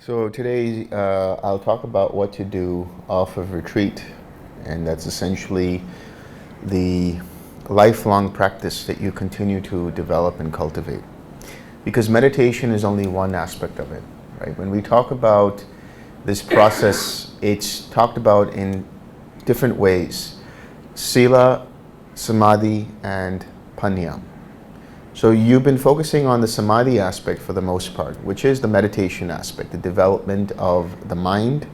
So today I'll talk about what to do off of retreat, and that's essentially the lifelong practice that you continue to develop and cultivate. Because meditation is only one aspect of it, right? When we talk about this process, it's talked about in different ways: sila, samadhi, and panya. So you've been focusing on the samadhi aspect for the most part, which is the meditation aspect, the development of the mind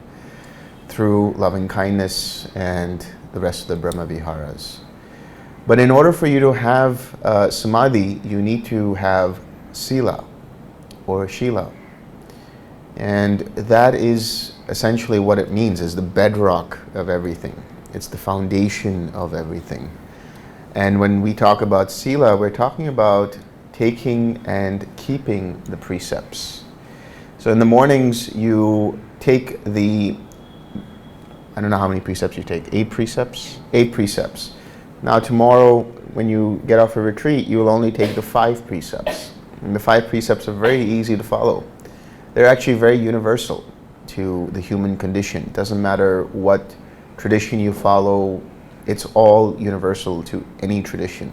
through loving kindness and the rest of the Brahma Viharas. But in order for you to have samadhi, you need to have sila or shila. And that is essentially what it means, is the bedrock of everything. It's the foundation of everything. And when we talk about sila, we're talking about taking and keeping the precepts. So in the mornings, you take I don't know how many precepts you take, 8 precepts? 8 precepts. Now tomorrow, when you get off a retreat, you will only take the 5 precepts. And the 5 precepts are very easy to follow. They're actually very universal to the human condition. It doesn't matter what tradition you follow, it's all universal to any tradition.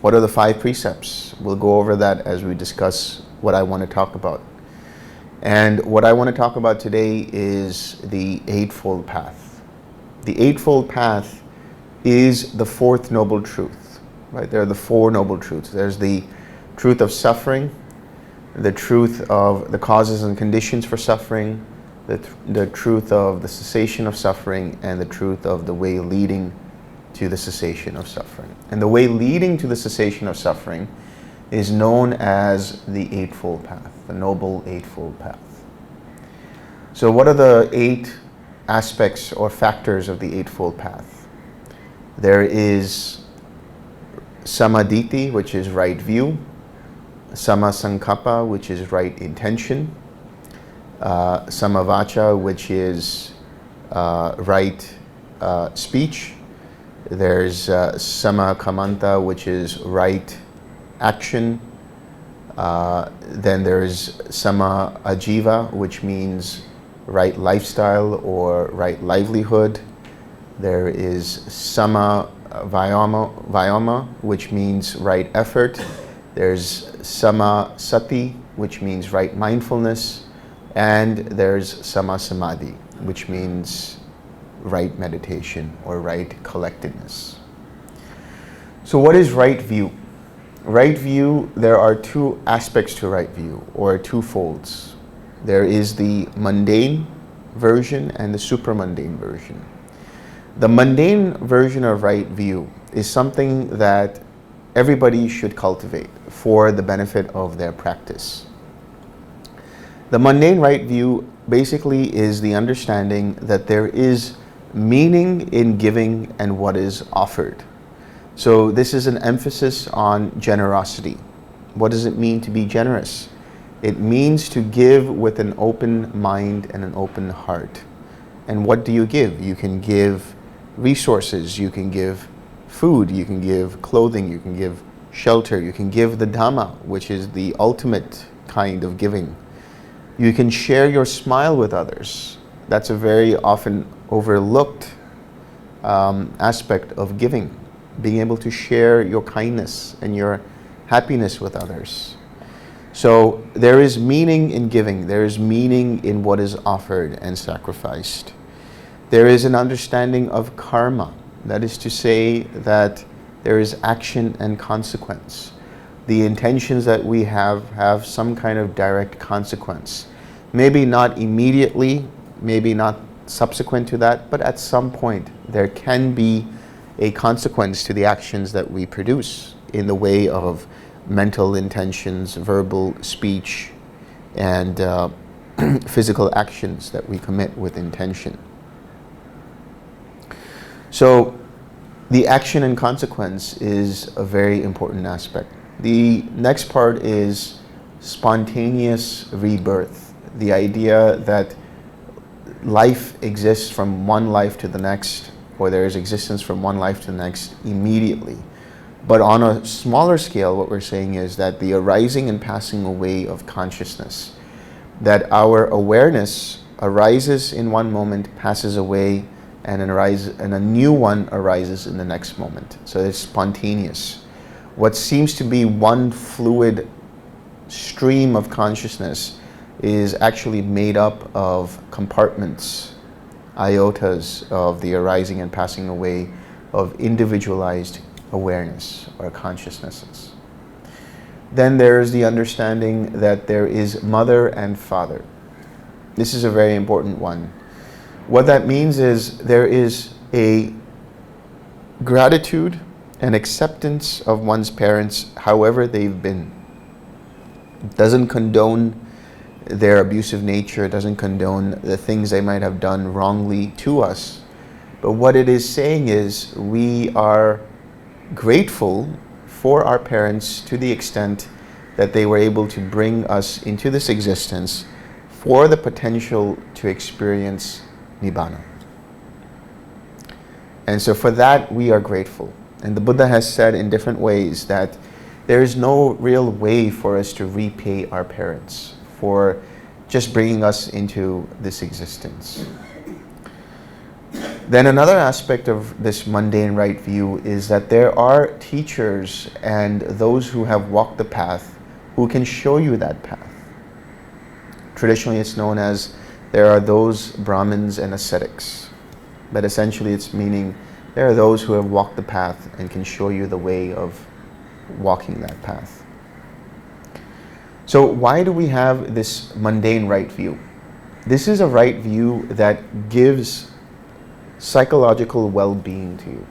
What are the 5 precepts? We'll go over that as we discuss what I want to talk about. And what I want to talk about today is the Eightfold Path. The Eightfold Path is the 4th noble truth, right? There are the 4 noble truths. There's the truth of suffering, the truth of the causes and conditions for suffering, the truth of the cessation of suffering, and the truth of the way leading to the cessation of suffering. And the way leading to the cessation of suffering is known as the Eightfold Path, the Noble Eightfold Path. So what are the 8 aspects or factors of the Eightfold Path? There is samaditi, which is right view, samasankappa, which is right intention, samavacha, which is right speech. There's samakamanta, which is right action. Then there's samaajiva, which means right lifestyle or right livelihood. There is samavayama, which means right effort. There's samasati, which means right mindfulness. And there's samasamadhi, which means right meditation or right collectedness. So what is right view? Right view, there are 2 aspects to right view, or 2 folds. There is the mundane version and the supramundane version. The mundane version of right view is something that everybody should cultivate for the benefit of their practice. The mundane right view basically is the understanding that there is meaning in giving and what is offered. So this is an emphasis on generosity. What does it mean to be generous? It means to give with an open mind and an open heart. And what do you give? You can give resources, you can give food, you can give clothing, you can give shelter, you can give the Dhamma, which is the ultimate kind of giving. You can share your smile with others. That's a very often overlooked aspect of giving, being able to share your kindness and your happiness with others. So there is meaning in giving. There is meaning in what is offered and sacrificed. There is an understanding of karma. That is to say that there is action and consequence. The intentions that we have some kind of direct consequence. Maybe not immediately, maybe not subsequent to that, but at some point there can be a consequence to the actions that we produce in the way of mental intentions, verbal speech, and physical actions that we commit with intention. So the action and consequence is a very important aspect. The next part is spontaneous rebirth. The idea that life exists from one life to the next, or there is existence from one life to the next immediately. But on a smaller scale, what we're saying is that the arising and passing away of consciousness, that our awareness arises in one moment, passes away, and a new one arises in the next moment. So it's spontaneous. What seems to be one fluid stream of consciousness is actually made up of compartments, iotas of the arising and passing away of individualized awareness or consciousnesses. Then there is the understanding that there is mother and father. This is a very important one. What that means is there is a gratitude and acceptance of one's parents, however they've been. It doesn't condone their abusive nature, doesn't condone the things they might have done wrongly to us. But what it is saying is we are grateful for our parents to the extent that they were able to bring us into this existence for the potential to experience Nibbana. And so for that we are grateful. And the Buddha has said in different ways that there is no real way for us to repay our parents for just bringing us into this existence. Then another aspect of this mundane right view is that there are teachers and those who have walked the path who can show you that path. Traditionally it's known as there are those Brahmins and ascetics, but essentially it's meaning there are those who have walked the path and can show you the way of walking that path. So why do we have this mundane right view? This is a right view that gives psychological well-being to you.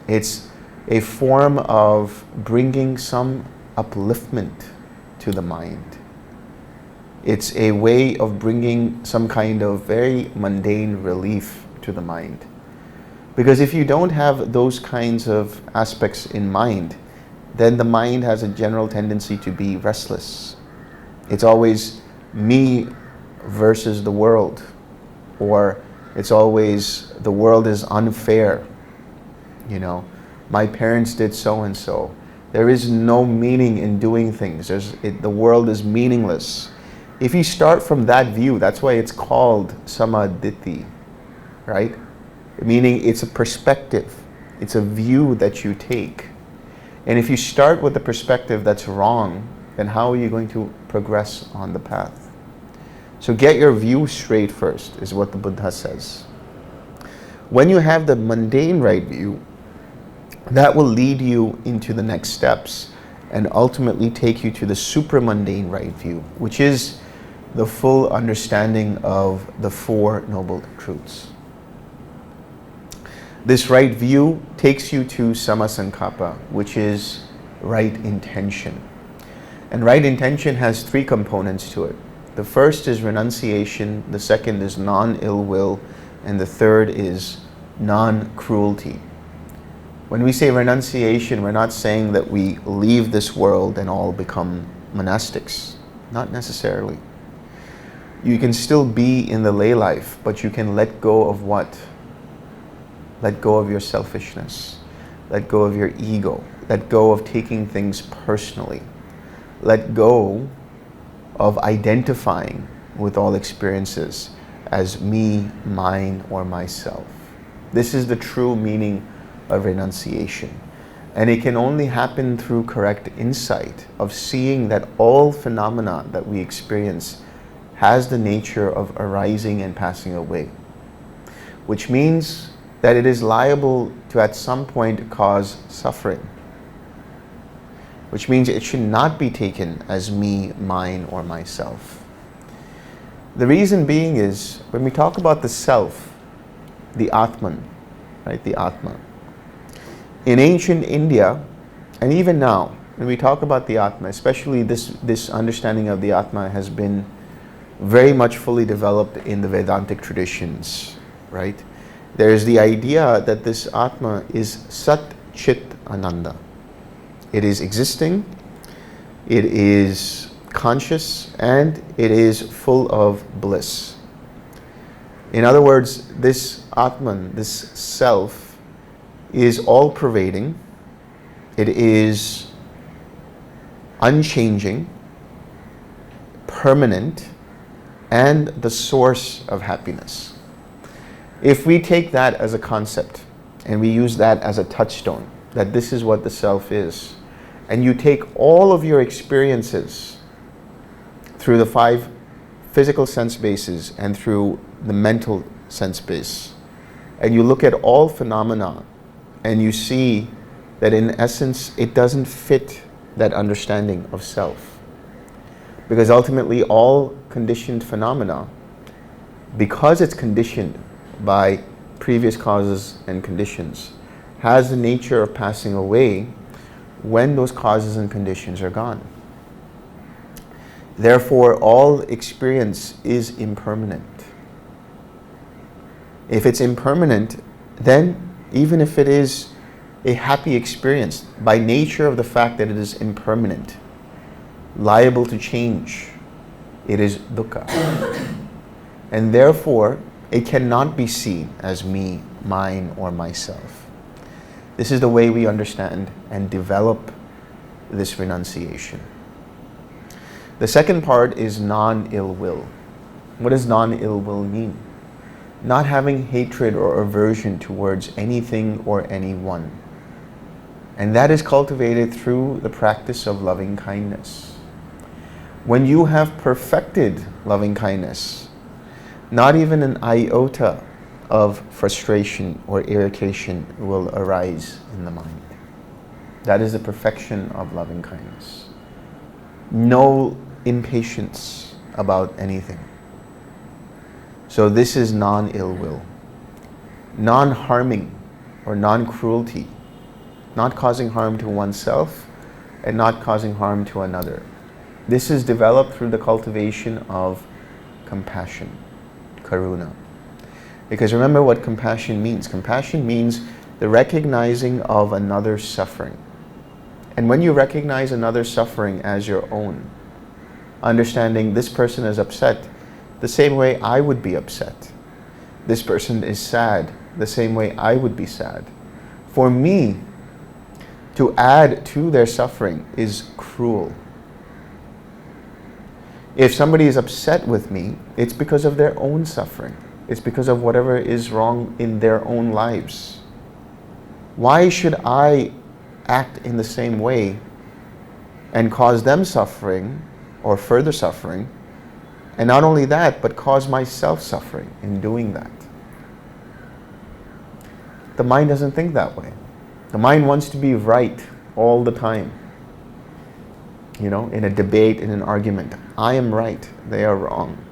It's a form of bringing some upliftment to the mind. It's a way of bringing some kind of very mundane relief to the mind. Because if you don't have those kinds of aspects in mind, then the mind has a general tendency to be restless. It's always me versus the world, or it's always the world is unfair. You know, my parents did so and so. There is no meaning in doing things. The world is meaningless. If you start from that view, that's why it's called samaditi, right? Meaning it's a perspective. It's a view that you take. And if you start with the perspective that's wrong, then how are you going to progress on the path? So get your view straight first, is what the Buddha says. When you have the mundane right view, that will lead you into the next steps and ultimately take you to the supramundane right view, which is the full understanding of the Four Noble Truths. This right view takes you to samasankappa, which is right intention. And right intention has three components to it. The first is renunciation, the second is non-ill will, and the third is non-cruelty. When we say renunciation, we're not saying that we leave this world and all become monastics. Not necessarily. You can still be in the lay life, but you can let go of what? Let go of your selfishness. Let go of your ego. Let go of taking things personally. Let go of identifying with all experiences as me, mine, or myself. This is the true meaning of renunciation. And it can only happen through correct insight of seeing that all phenomena that we experience has the nature of arising and passing away, which means that it is liable to at some point cause suffering, which means it should not be taken as me, mine, or myself. The reason being is when we talk about the self, the Atman, right, the Atma. In ancient India, and even now, when we talk about the Atma, especially this understanding of the Atma has been very much fully developed in the Vedantic traditions, right? There's the idea that this Atma is Sat Chit Ananda. It is existing, it is conscious, and it is full of bliss. In other words, this Atman, this self, is all-pervading, it is unchanging, permanent, and the source of happiness. If we take that as a concept and we use that as a touchstone, that this is what the self is, and you take all of your experiences through the 5 physical sense bases and through the mental sense base, and you look at all phenomena and you see that in essence it doesn't fit that understanding of self. Because ultimately all conditioned phenomena, because it's conditioned by previous causes and conditions, has the nature of passing away when those causes and conditions are gone. Therefore, all experience is impermanent. If it's impermanent, then even if it is a happy experience, by nature of the fact that it is impermanent, liable to change, it is dukkha. And therefore, it cannot be seen as me, mine, or myself. This is the way we understand and develop this renunciation. The second part is non-ill will. What does non-ill will mean? Not having hatred or aversion towards anything or anyone. And that is cultivated through the practice of loving kindness. When you have perfected loving kindness, not even an iota of frustration or irritation will arise in the mind. That is the perfection of loving kindness. No impatience about anything. So this is non-ill will. Non-harming or non-cruelty. Not causing harm to oneself and not causing harm to another. This is developed through the cultivation of compassion, karuna. Because remember what compassion means. Compassion means the recognizing of another's suffering. And when you recognize another's suffering as your own, understanding this person is upset the same way I would be upset. This person is sad the same way I would be sad. For me, to add to their suffering is cruel. If somebody is upset with me, it's because of their own suffering. It's because of whatever is wrong in their own lives. Why should I act in the same way and cause them suffering or further suffering? And not only that, but cause myself suffering in doing that. The mind doesn't think that way. The mind wants to be right all the time. You know, in a debate, in an argument, I am right, they are wrong.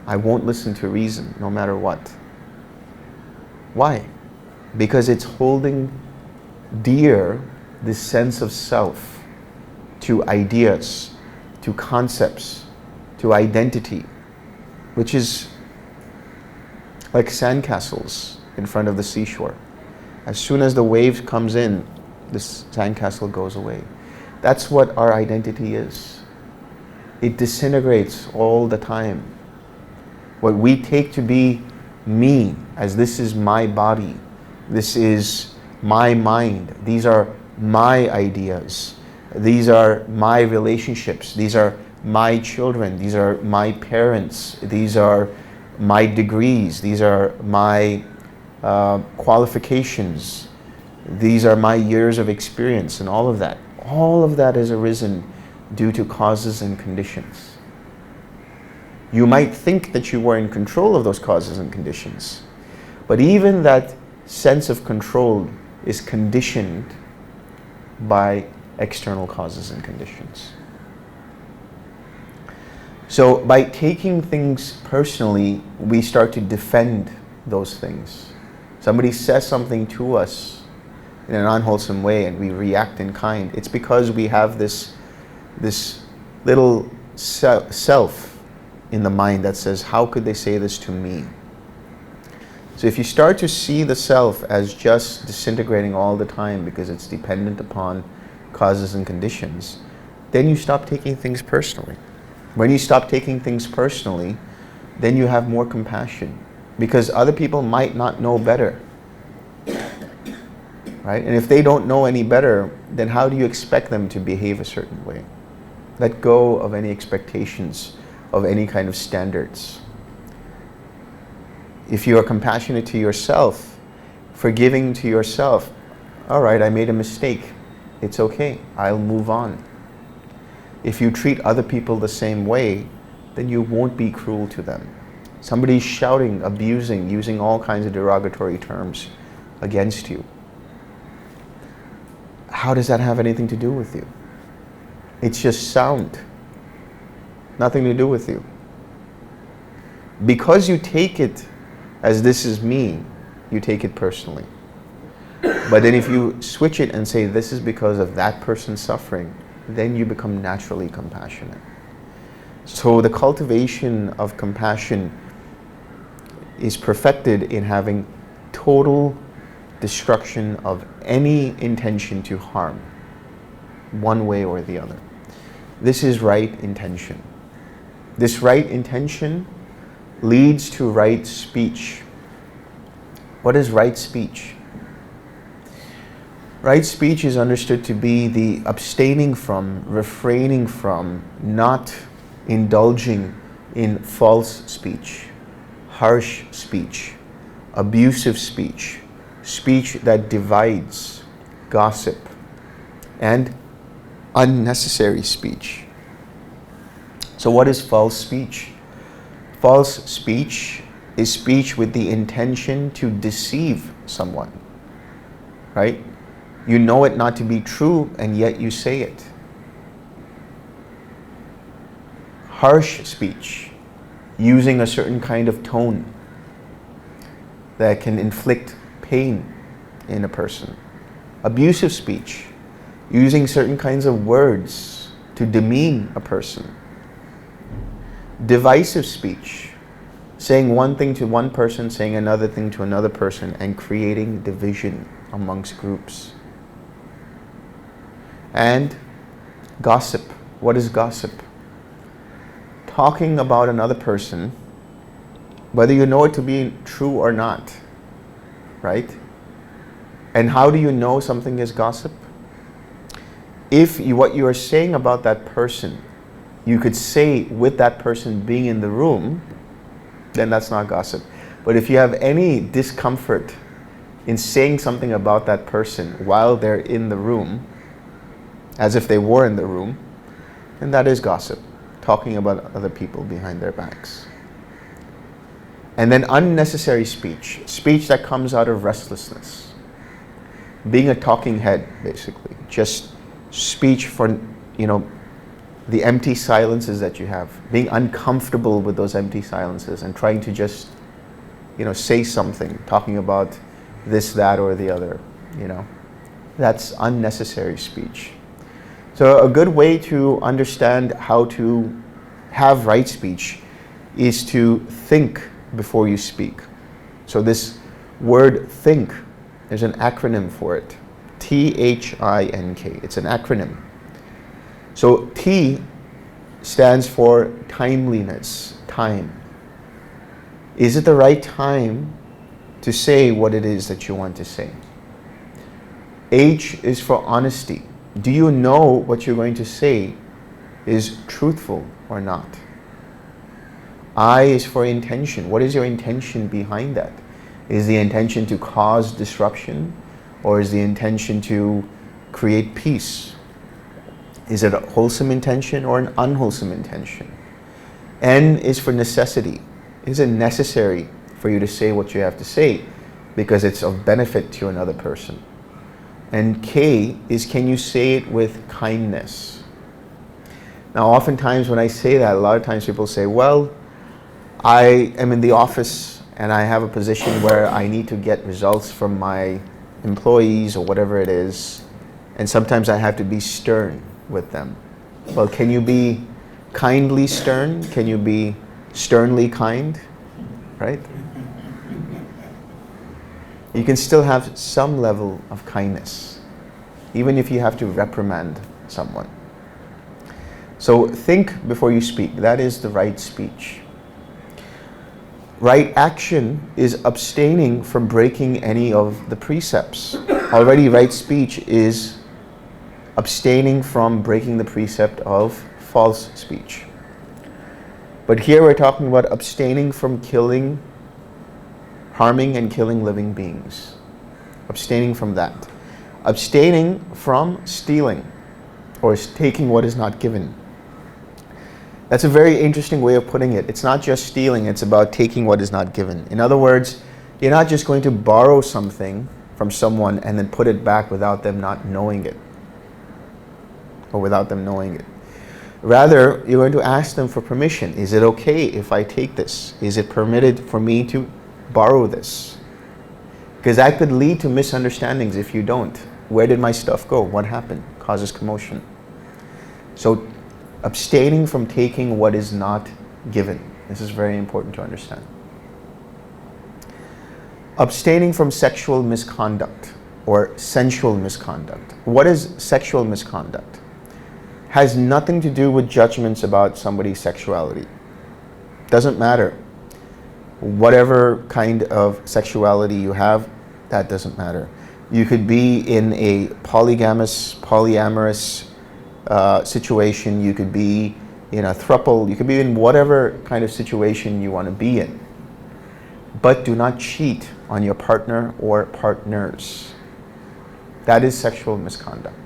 I won't listen to reason, no matter what. Why? Because it's holding dear this sense of self to ideas, to concepts, to identity, which is like sandcastles in front of the seashore. As soon as the wave comes in, this sandcastle goes away. That's what our identity is. It disintegrates all the time. What we take to be me, as this is my body, this is my mind, these are my ideas, these are my relationships, these are my children, these are my parents, these are my degrees, these are my qualifications, these are my years of experience, and all of that. All of that has arisen due to causes and conditions. You might think that you were in control of those causes and conditions, but even that sense of control is conditioned by external causes and conditions. So by taking things personally, we start to defend those things. Somebody says something to us in an unwholesome way and we react in kind. It's because we have this little self in the mind that says, how could they say this to me? So if you start to see the self as just disintegrating all the time because it's dependent upon causes and conditions, then you stop taking things personally. When you stop taking things personally, then you have more compassion, because other people might not know better. Right? And if they don't know any better, then how do you expect them to behave a certain way? Let go of any expectations of any kind of standards. If you are compassionate to yourself, forgiving to yourself, all right, I made a mistake. It's okay. I'll move on. If you treat other people the same way, then you won't be cruel to them. Somebody's shouting, abusing, using all kinds of derogatory terms against you. How does that have anything to do with you? It's just sound. Nothing to do with you. Because you take it as this is me, you take it personally. But then if you switch it and say this is because of that person's suffering, then you become naturally compassionate. So the cultivation of compassion is perfected in having total destruction of any intention to harm, one way or the other. This is right intention. This right intention leads to right speech. What is right speech? Right speech is understood to be the abstaining from, refraining from, not indulging in false speech, harsh speech, abusive speech, speech that divides, gossip, and unnecessary speech. So what is false speech? False speech is speech with the intention to deceive someone, right? You know it not to be true, and yet you say it. Harsh speech, using a certain kind of tone that can inflict pain in a person. Abusive speech, using certain kinds of words to demean a person. Divisive speech, saying one thing to one person, saying another thing to another person, and creating division amongst groups. And gossip. What is gossip? Talking about another person, whether you know it to be true or not, right? And how do you know something is gossip? If what you are saying about that person, you could say with that person being in the room, then that's not gossip. But if you have any discomfort in saying something about that person while they're in the room, as if they were in the room, then that is gossip, talking about other people behind their backs. And then unnecessary speech, speech that comes out of restlessness. Being a talking head, basically. Just speech for, the empty silences that you have. Being uncomfortable with those empty silences and trying to just, say something, talking about this, that, or the other, That's unnecessary speech. So a good way to understand how to have right speech is to think before you speak. So this word think, there's an acronym for it. T-H-I-N-K. It's an acronym. So T stands for timeliness, time. Is it the right time to say what it is that you want to say? H is for honesty. Do you know what you're going to say is truthful or not? I is for intention. What is your intention behind that? Is the intention to cause disruption, or is the intention to create peace? Is it a wholesome intention or an unwholesome intention? N is for necessity. Is it necessary for you to say what you have to say because it's of benefit to another person? And K is, can you say it with kindness? Now, oftentimes when I say that, a lot of times people say, well, I am in the office and I have a position where I need to get results from my employees or whatever it is, and sometimes I have to be stern with them. Well, can you be kindly stern? Can you be sternly kind? Right? You can still have some level of kindness, even if you have to reprimand someone. So think before you speak. That is the right speech. Right action is abstaining from breaking any of the precepts. Already right speech is abstaining from breaking the precept of false speech. But here we're talking about abstaining from killing, harming and killing living beings. Abstaining from that. Abstaining from stealing or taking what is not given. That's a very interesting way of putting it. It's not just stealing, it's about taking what is not given. In other words, you're not just going to borrow something from someone and then put it back without them not knowing it. Or without them knowing it. Rather, you're going to ask them for permission. Is it okay if I take this? Is it permitted for me to borrow this? Because that could lead to misunderstandings if you don't. Where did my stuff go? What happened? Causes commotion. So, abstaining from taking what is not given. This is very important to understand. Abstaining from sexual misconduct or sensual misconduct. What is sexual misconduct? Has nothing to do with judgments about somebody's sexuality. Doesn't matter. Whatever kind of sexuality you have, that doesn't matter. You could be in a polyamorous situation, you could be in a throuple, you could be in whatever kind of situation you want to be in. But do not cheat on your partner or partners. That is sexual misconduct.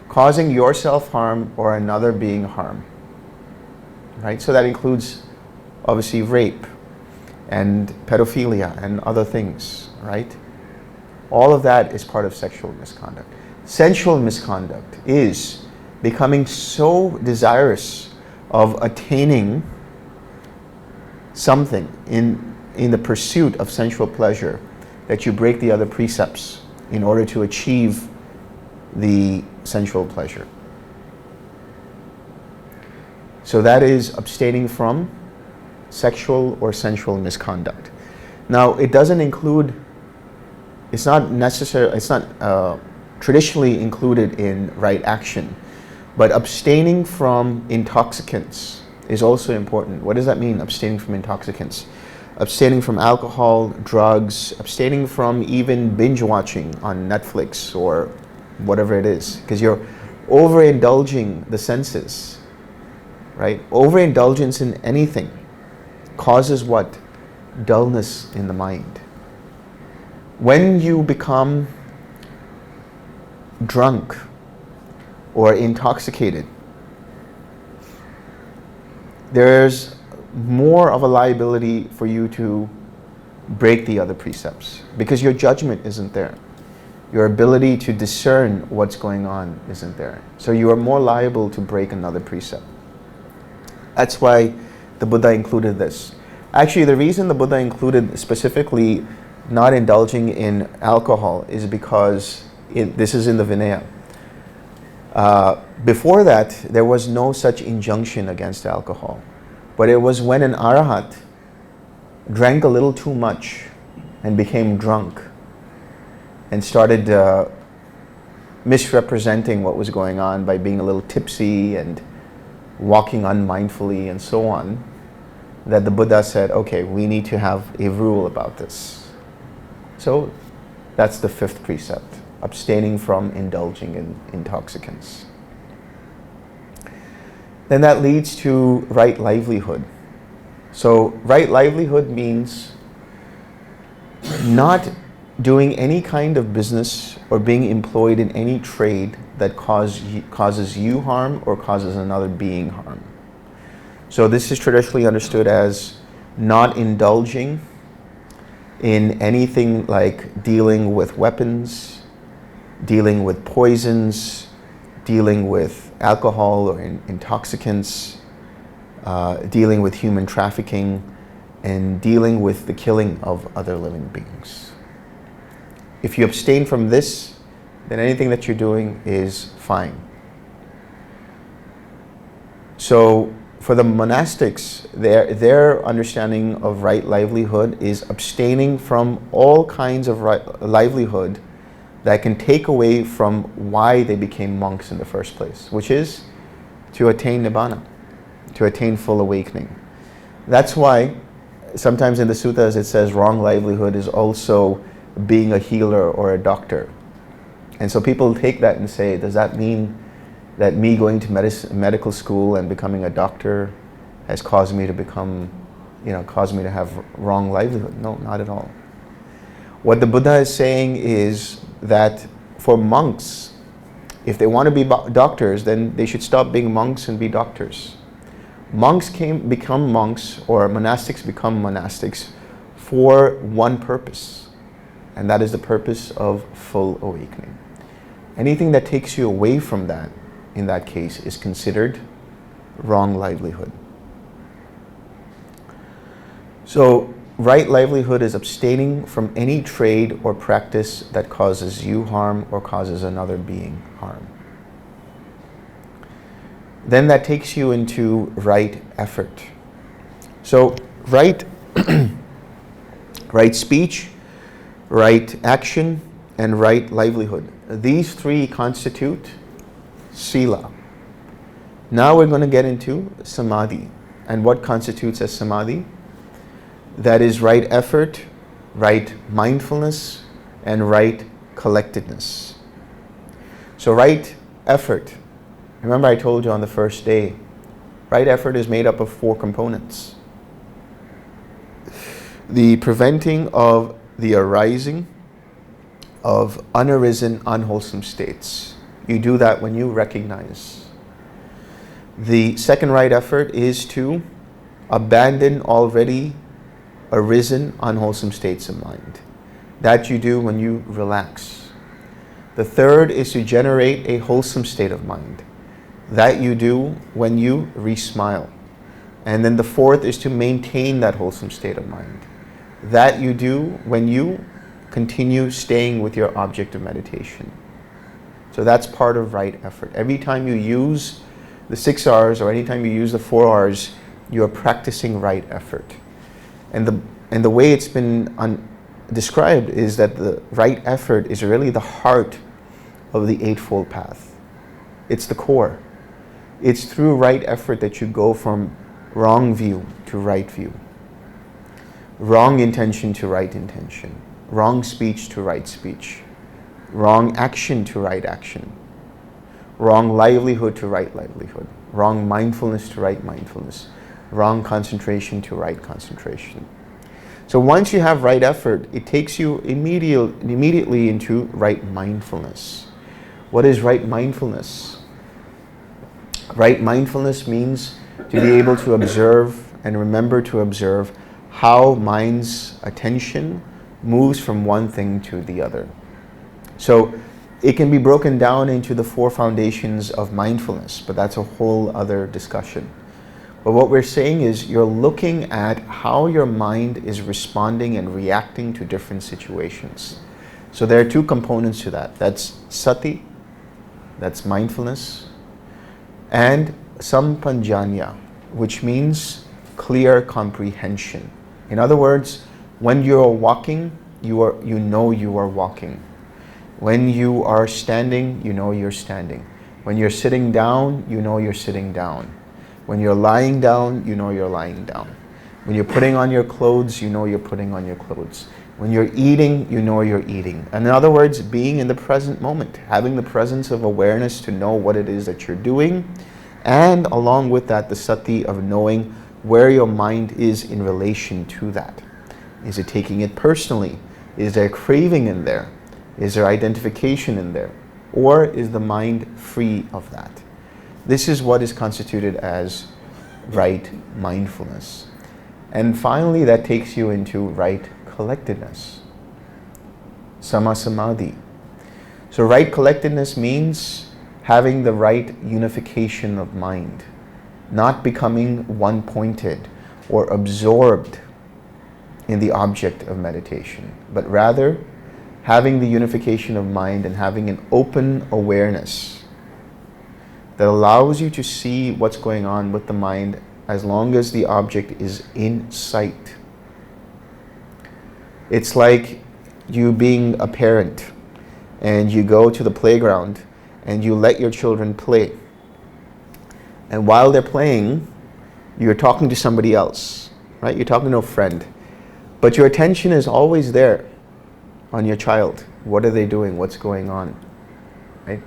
Causing yourself harm or another being harm. Right? So that includes obviously rape and pedophilia and other things, right? All of that is part of sexual misconduct. Sensual misconduct is becoming so desirous of attaining something in the pursuit of sensual pleasure that you break the other precepts in order to achieve the sensual pleasure. So that is abstaining from sexual or sensual misconduct. Now, it doesn't include, it's not traditionally included in right action, but abstaining from intoxicants is also important. What does that mean, abstaining from intoxicants? Abstaining from alcohol, drugs, abstaining from even binge watching on Netflix or whatever it is, because you're overindulging the senses, right? Overindulgence in anything causes what? Dullness in the mind. When you become drunk or intoxicated, there's more of a liability for you to break the other precepts because your judgment isn't there. Your ability to discern what's going on isn't there. So you are more liable to break another precept. That's why the Buddha included this. Actually, the reason the Buddha included specifically not indulging in alcohol is because this is in the Vinaya. Before that, there was no such injunction against alcohol. But it was when an arahat drank a little too much and became drunk and started misrepresenting what was going on by being a little tipsy and walking unmindfully and so on, that the Buddha said, okay, we need to have a rule about this. So that's the fifth precept, abstaining from indulging in intoxicants. Then that leads to right livelihood. So right livelihood means not doing any kind of business or being employed in any trade that causes you harm or causes another being harm. So this is traditionally understood as not indulging in anything like dealing with weapons, dealing with poisons, dealing with alcohol or intoxicants, dealing with human trafficking, and dealing with the killing of other living beings. If you abstain from this, then anything that you're doing is fine. So for the monastics, their understanding of right livelihood is abstaining from all kinds of livelihood that can take away from why they became monks in the first place, which is to attain nibbana, to attain full awakening. That's why sometimes in the suttas it says wrong livelihood is also being a healer or a doctor. And so people take that and say, does that mean that me going to medical school and becoming a doctor has caused me to become, caused me to have wrong livelihood. No, not at all. What the Buddha is saying is that for monks, if they want to be doctors, then they should stop being monks and be doctors. Monks become monks, or monastics become monastics for one purpose, and that is the purpose of full awakening. Anything that takes you away from that, in that case, is considered wrong livelihood. So, right livelihood is abstaining from any trade or practice that causes you harm or causes another being harm. Then that takes you into right effort. So, right speech, right action, and right livelihood. These three constitute sila. Now we're going to get into samadhi. And what constitutes as samadhi? That is right effort, right mindfulness, and right collectedness. So right effort. Remember I told you on the first day, right effort is made up of 4 components. The preventing of the arising of unarisen, unwholesome states. You do that when you recognize. The second right effort is to abandon already arisen, unwholesome states of mind. That you do when you relax. The third is to generate a wholesome state of mind. That you do when you re-smile. And then the fourth is to maintain that wholesome state of mind. That you do when you continue staying with your object of meditation. So that's part of right effort. Every time you use the 6 R's or anytime you use the 4 R's, you are practicing right effort. And the way it's been described is that the right effort is really the heart of the Eightfold Path. It's the core. It's through right effort that you go from wrong view to right view. Wrong intention to right intention. Wrong speech to right speech. Wrong action to right action. Wrong livelihood to right livelihood. Wrong mindfulness to right mindfulness. Wrong concentration to right concentration. So once you have right effort, it takes you immediately into right mindfulness. What is right mindfulness? Right mindfulness means to be able to observe and remember to observe how mind's attention moves from one thing to the other. So it can be broken down into the 4 foundations of mindfulness, but that's a whole other discussion. But what we're saying is you're looking at how your mind is responding and reacting to different situations. So there are 2 components to that. That's sati, that's mindfulness, and sampanjanya, which means clear comprehension. In other words, when you're walking, you know you are walking. When you are standing, you know you're standing. When you're sitting down, you know you're sitting down. When you're lying down, you know you're lying down. When you're putting on your clothes, you know you're putting on your clothes. When you're eating, you know you're eating. In other words, being in the present moment, having the presence of awareness to know what it is that you're doing, and along with that, the sati of knowing where your mind is in relation to that. Is it taking it personally? Is there craving in there? Is there identification in there? Or is the mind free of that? This is what is constituted as right mindfulness. And finally, that takes you into right collectedness. Samasamadhi. So right collectedness means having the right unification of mind, not becoming one-pointed or absorbed in the object of meditation, but rather having the unification of mind and having an open awareness that allows you to see what's going on with the mind as long as the object is in sight. It's like you being a parent and you go to the playground and you let your children play. And while they're playing, you're talking to somebody else, right? You're talking to a friend. But your attention is always there on your child. What are they doing? What's going on? Right?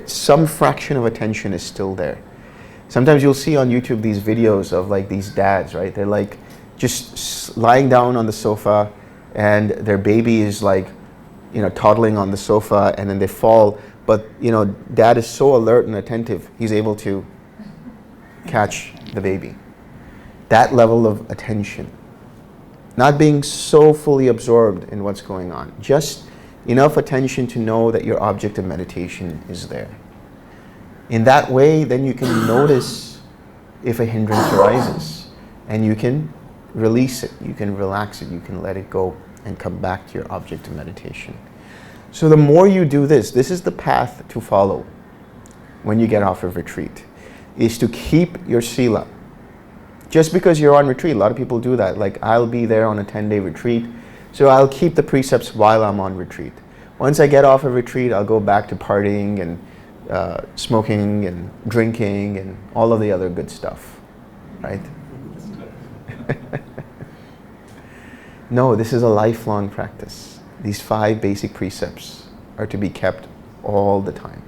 Some fraction of attention is still there. Sometimes you'll see on YouTube these videos of like these dads, right? They're like just lying down on the sofa and their baby is like, you know, toddling on the sofa, and then they fall. But, you know, dad is so alert and attentive, he's able to catch the baby. That level of attention. Not being so fully absorbed in what's going on. Just enough attention to know that your object of meditation is there. In that way, then you can notice if a hindrance arises, and you can release it, you can relax it, you can let it go and come back to your object of meditation. So the more you do this, this is the path to follow when you get off of retreat, is to keep your sila. Just because you're on retreat, a lot of people do that. Like, I'll be there on a 10-day retreat, so I'll keep the precepts while I'm on retreat. Once I get off of retreat, I'll go back to partying and smoking and drinking and all of the other good stuff, right? No, this is a lifelong practice. These 5 basic precepts are to be kept all the time.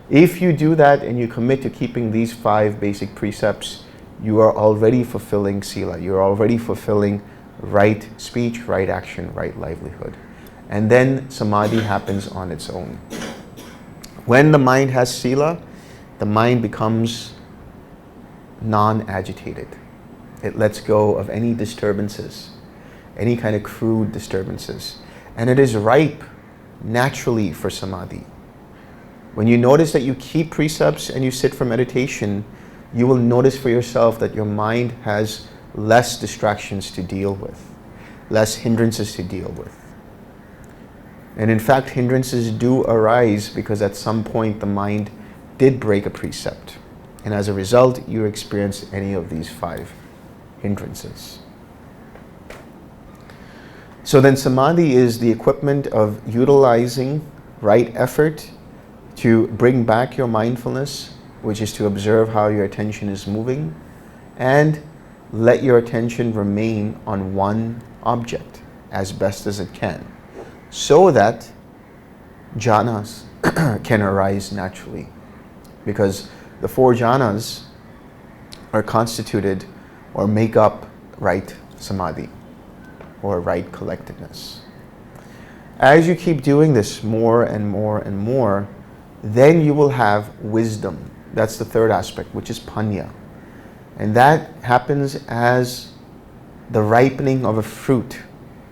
If you do that and you commit to keeping these 5 basic precepts, you are already fulfilling sila. You're already fulfilling right speech, right action, right livelihood. And then samadhi happens on its own. When the mind has sila, the mind becomes non-agitated. It lets go of any disturbances, any kind of crude disturbances. And it is ripe naturally for samadhi. When you notice that you keep precepts and you sit for meditation, you will notice for yourself that your mind has less distractions to deal with, less hindrances to deal with. And in fact, hindrances do arise because at some point the mind did break a precept. And as a result, you experience any of these 5 hindrances. So then samadhi is the equipment of utilizing right effort to bring back your mindfulness, which is to observe how your attention is moving, and let your attention remain on one object as best as it can, so that jhanas can arise naturally. Because the 4 jhanas are constituted or make up right samadhi, or right collectedness. As you keep doing this more and more and more, then you will have wisdom. That's the 3rd aspect, which is panya. And that happens as the ripening of a fruit,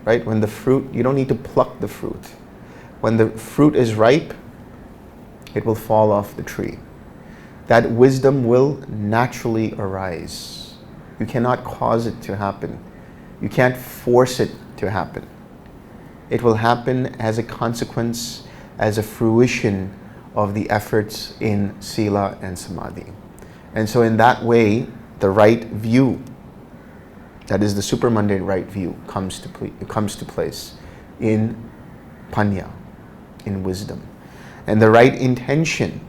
right? When the fruit, you don't need to pluck the fruit. When the fruit is ripe, it will fall off the tree. That wisdom will naturally arise. You cannot cause it to happen. You can't force it to happen. It will happen as a consequence, as a fruition of the efforts in sila and samadhi. And so in that way, the right view, that is the supramundane right view, comes to place in panya, in wisdom. And the right intention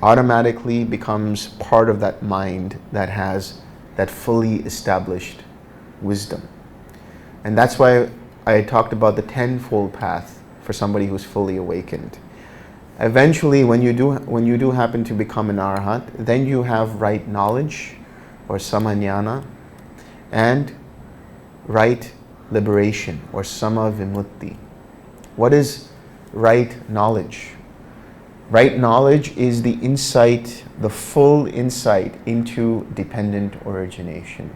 automatically becomes part of that mind that has that fully established wisdom. And that's why I talked about the 10-fold path for somebody who's fully awakened. Eventually, when you do happen to become an arhat, then you have right knowledge, or samajnana, and right liberation, or sama vimutti. What is right knowledge? Right knowledge is the insight, the full insight into dependent origination.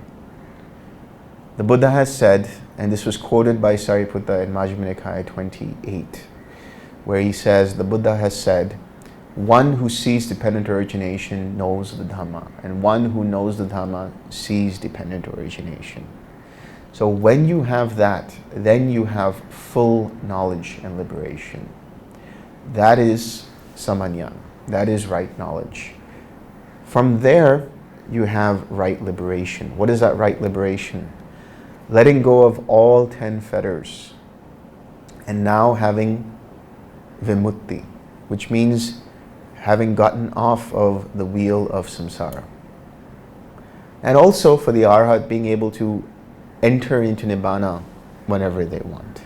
The Buddha has said, and this was quoted by Sariputta in Majjhima Nikaya 28, where he says, the Buddha has said, one who sees dependent origination knows the Dhamma, and one who knows the Dhamma sees dependent origination. So when you have that, then you have full knowledge and liberation. That is samajnana. That is right knowledge. From there, you have right liberation. What is that right liberation? Letting go of all 10 fetters and now having vimutti, which means having gotten off of the wheel of samsara. And also for the arhat, being able to enter into nibbana whenever they want.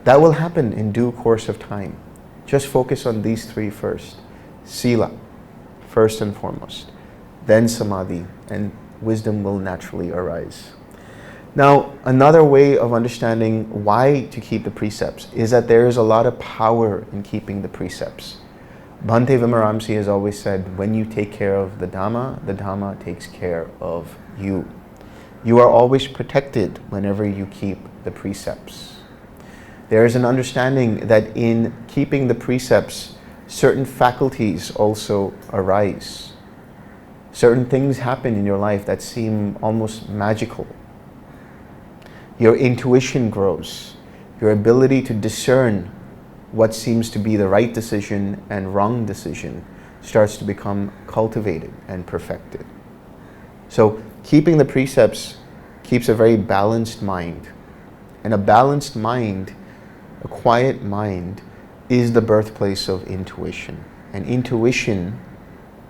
That will happen in due course of time. Just focus on these 3 first. Sila, first and foremost. then samadhi, and wisdom will naturally arise. Now, another way of understanding why to keep the precepts is that there is a lot of power in keeping the precepts. Bhante Vimaramsi has always said, when you take care of the Dhamma takes care of you. You are always protected whenever you keep the precepts. There is an understanding that in keeping the precepts, certain faculties also arise. Certain things happen in your life that seem almost magical. Your intuition grows. Your ability to discern what seems to be the right decision and wrong decision starts to become cultivated and perfected. So keeping the precepts keeps a very balanced mind. And a balanced mind, a quiet mind, is the birthplace of intuition. And intuition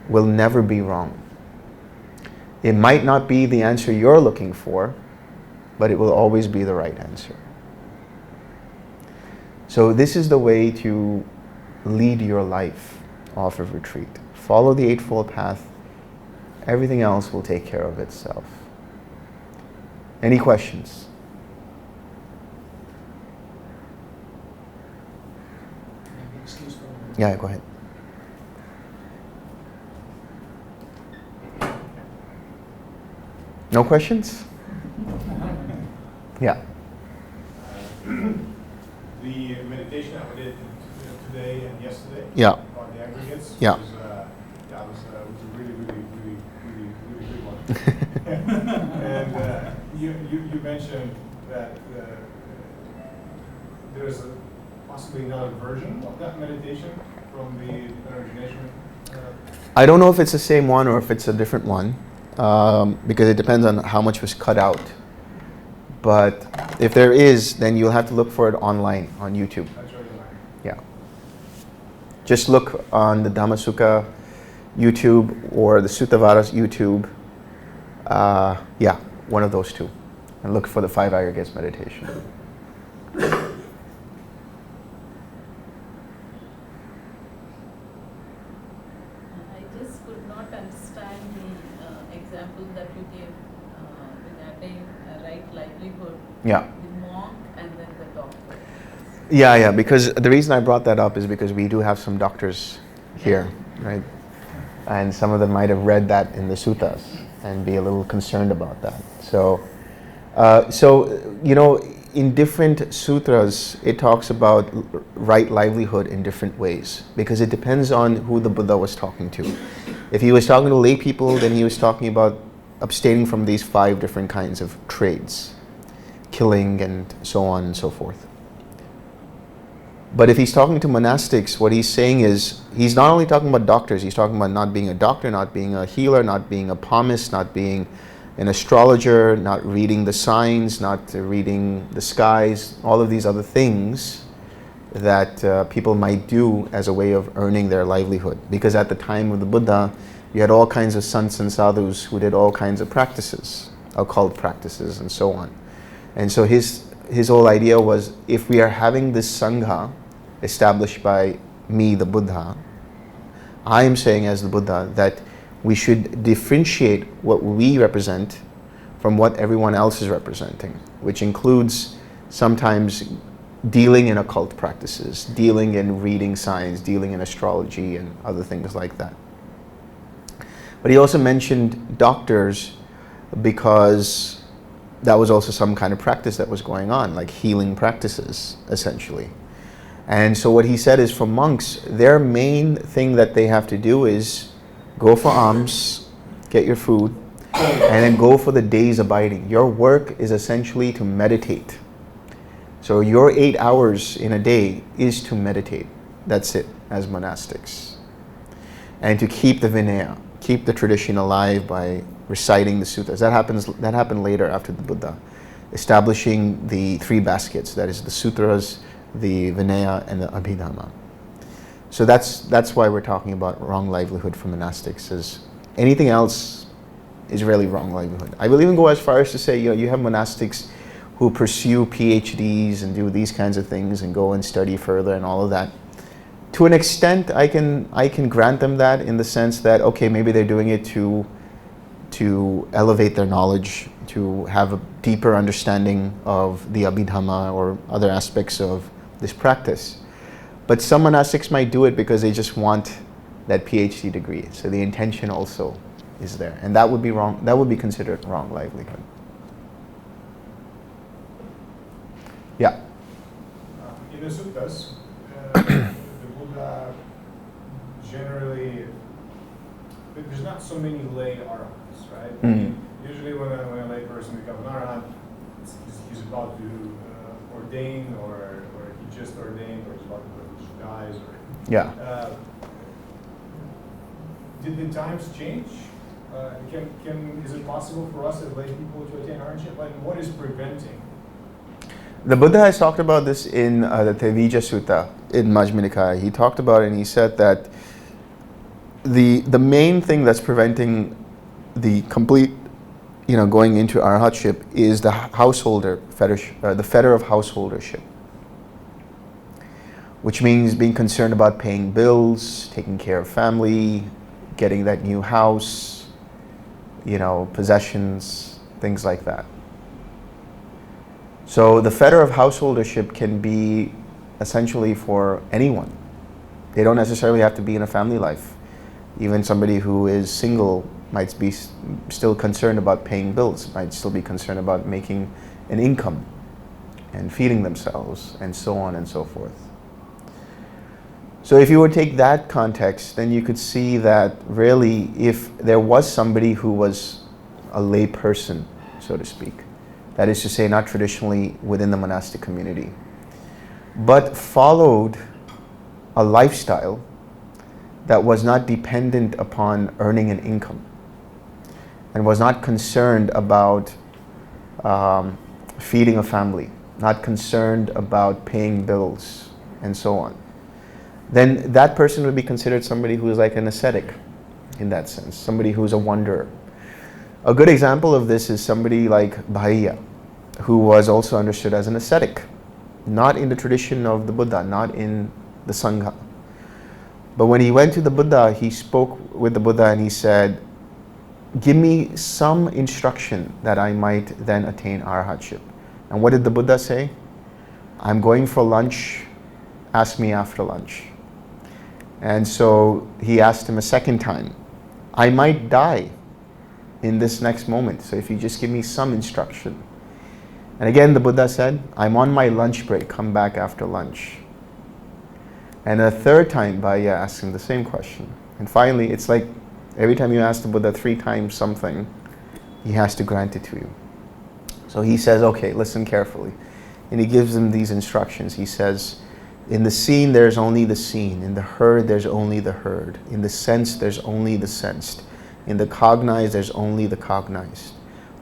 will never be wrong. It might not be the answer you're looking for, but it will always be the right answer. So this is the way to lead your life off of retreat. Follow the Eightfold Path. Everything else will take care of itself. Any questions? Yeah, go ahead. No questions? Yeah. The meditation that we did today and yesterday about the aggregates was a really good one. And you mentioned that there's possibly another version of that meditation from the origination. I don't know if it's the same one or if it's a different one, because it depends on how much was cut out. But if there is, then you'll have to look for it online on YouTube. That's right. Yeah. Just look on the Dhamma Sukha YouTube or the Suttavaras YouTube. Yeah, one of those two. And look for the 5 aggregates meditation. I just could not understand the example that you gave with attaining right livelihood. Yeah. The monk and then the doctor. Yeah, because the reason I brought that up is because we do have some doctors here, right? And some of them might have read that in the suttas and be a little concerned about that. So you know, in different sutras, it talks about right livelihood in different ways because it depends on who the Buddha was talking to. If he was talking to lay people, then he was talking about abstaining from these 5 different kinds of trades, killing and so on and so forth. But if he's talking to monastics, what he's saying is, he's not only talking about doctors, he's talking about not being a doctor, not being a healer, not being a palmist, not being an astrologer, not reading the signs, not reading the skies, all of these other things that people might do as a way of earning their livelihood. Because at the time of the Buddha, you had all kinds of sants and sadhus who did all kinds of practices, occult practices and so on. And so his whole idea was, if we are having this sangha established by me, the Buddha, I am saying as the Buddha that we should differentiate what we represent from what everyone else is representing, which includes sometimes dealing in occult practices, dealing in reading signs, dealing in astrology and other things like that. But he also mentioned doctors because that was also some kind of practice that was going on, like healing practices, essentially. And so what he said is, for monks, their main thing that they have to do is go for alms, get your food, and then go for the day's abiding. Your work is essentially to meditate. So your 8 hours in a day is to meditate. That's it, as monastics. And to keep the Vinaya, keep the tradition alive by reciting the suttas. That happened later after the Buddha, establishing the 3 baskets, that is the sutras, the Vinaya, and the Abhidhamma. So that's why we're talking about wrong livelihood for monastics. Is anything else is really wrong livelihood. I will even go as far as to say, you have monastics who pursue PhDs and do these kinds of things and go and study further and all of that. To an extent, I can grant them that, in the sense that, okay, maybe they're doing it to to elevate their knowledge, to have a deeper understanding of the Abhidhamma or other aspects of this practice. But some monastics might do it because they just want that PhD degree. So the intention also is there. And that would be wrong. That would be considered wrong livelihood. Yeah. In the suttas, the Buddha generally, there's not so many lay arahants, right? I mean, usually when a lay person becomes an arahant, he's about to ordain, or he just ordained, or he's about to dies, or Yeah. Did the times change? Is it possible for us as lay people to attain arahantship? Like, what is preventing? The Buddha has talked about this in the Tevijja Sutta in Majjhima Nikaya. He talked about it and he said that the main thing that's preventing the complete, going into arhatship is the householder fetish, the fetter of householdership, which means being concerned about paying bills, taking care of family, getting that new house, possessions, things like that. So the fetter of householdership can be essentially for anyone. They don't necessarily have to be in a family life. Even somebody who is single might be still concerned about paying bills, might still be concerned about making an income and feeding themselves, and so on and so forth. So if you would take that context, then you could see that really if there was somebody who was a lay person, so to speak, that is to say not traditionally within the monastic community, but followed a lifestyle that was not dependent upon earning an income and was not concerned about feeding a family, not concerned about paying bills, and so on, then that person would be considered somebody who is like an ascetic in that sense, somebody who's a wanderer. A good example of this is somebody like Bhaiya, who was also understood as an ascetic, not in the tradition of the Buddha, not in the Sangha. But when he went to the Buddha, he spoke with the Buddha and he said, give me some instruction that I might then attain arhatship. And what did the Buddha say? I'm going for lunch, ask me after lunch. And so he asked him a second time, I might die in this next moment, so if you just give me some instruction. And again the Buddha said, I'm on my lunch break, come back after lunch. And a third time Bhaiya asked him the same question. And finally it's like every time you ask the Buddha 3 times something, he has to grant it to you. So he says, okay, listen carefully. And he gives them these instructions. He says, in the seen there's only the seen, in the heard there's only the heard, in the sense there's only the sensed, in the cognized there's only the cognized.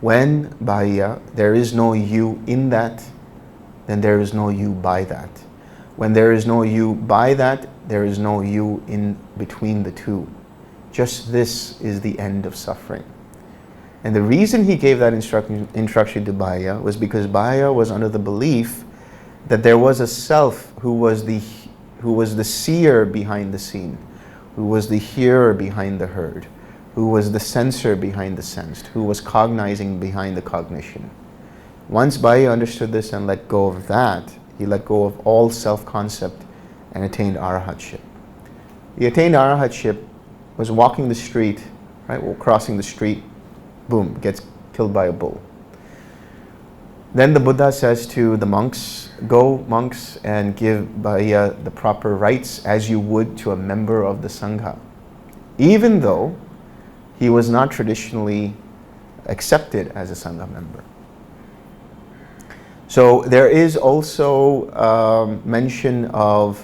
When, Bhaiya, there is no you in that, then there is no you by that. When there is no you by that, there is no you in between the two. Just this is the end of suffering. And the reason he gave that instruction to Bhaiya was because Bhaiya was under the belief that there was a self who was the seer behind the seen, who was the hearer behind the heard, who was the sensor behind the sensed, who was cognizing behind the cognition. Once Bhaiya understood this and let go of that, he let go of all self-concept and attained arhatship. He attained arhatship, was walking the street, right, or crossing the street, boom, gets killed by a bull. Then the Buddha says to the monks, go monks and give Bhaiya the proper rights as you would to a member of the Sangha, even though he was not traditionally accepted as a Sangha member. So there is also mention of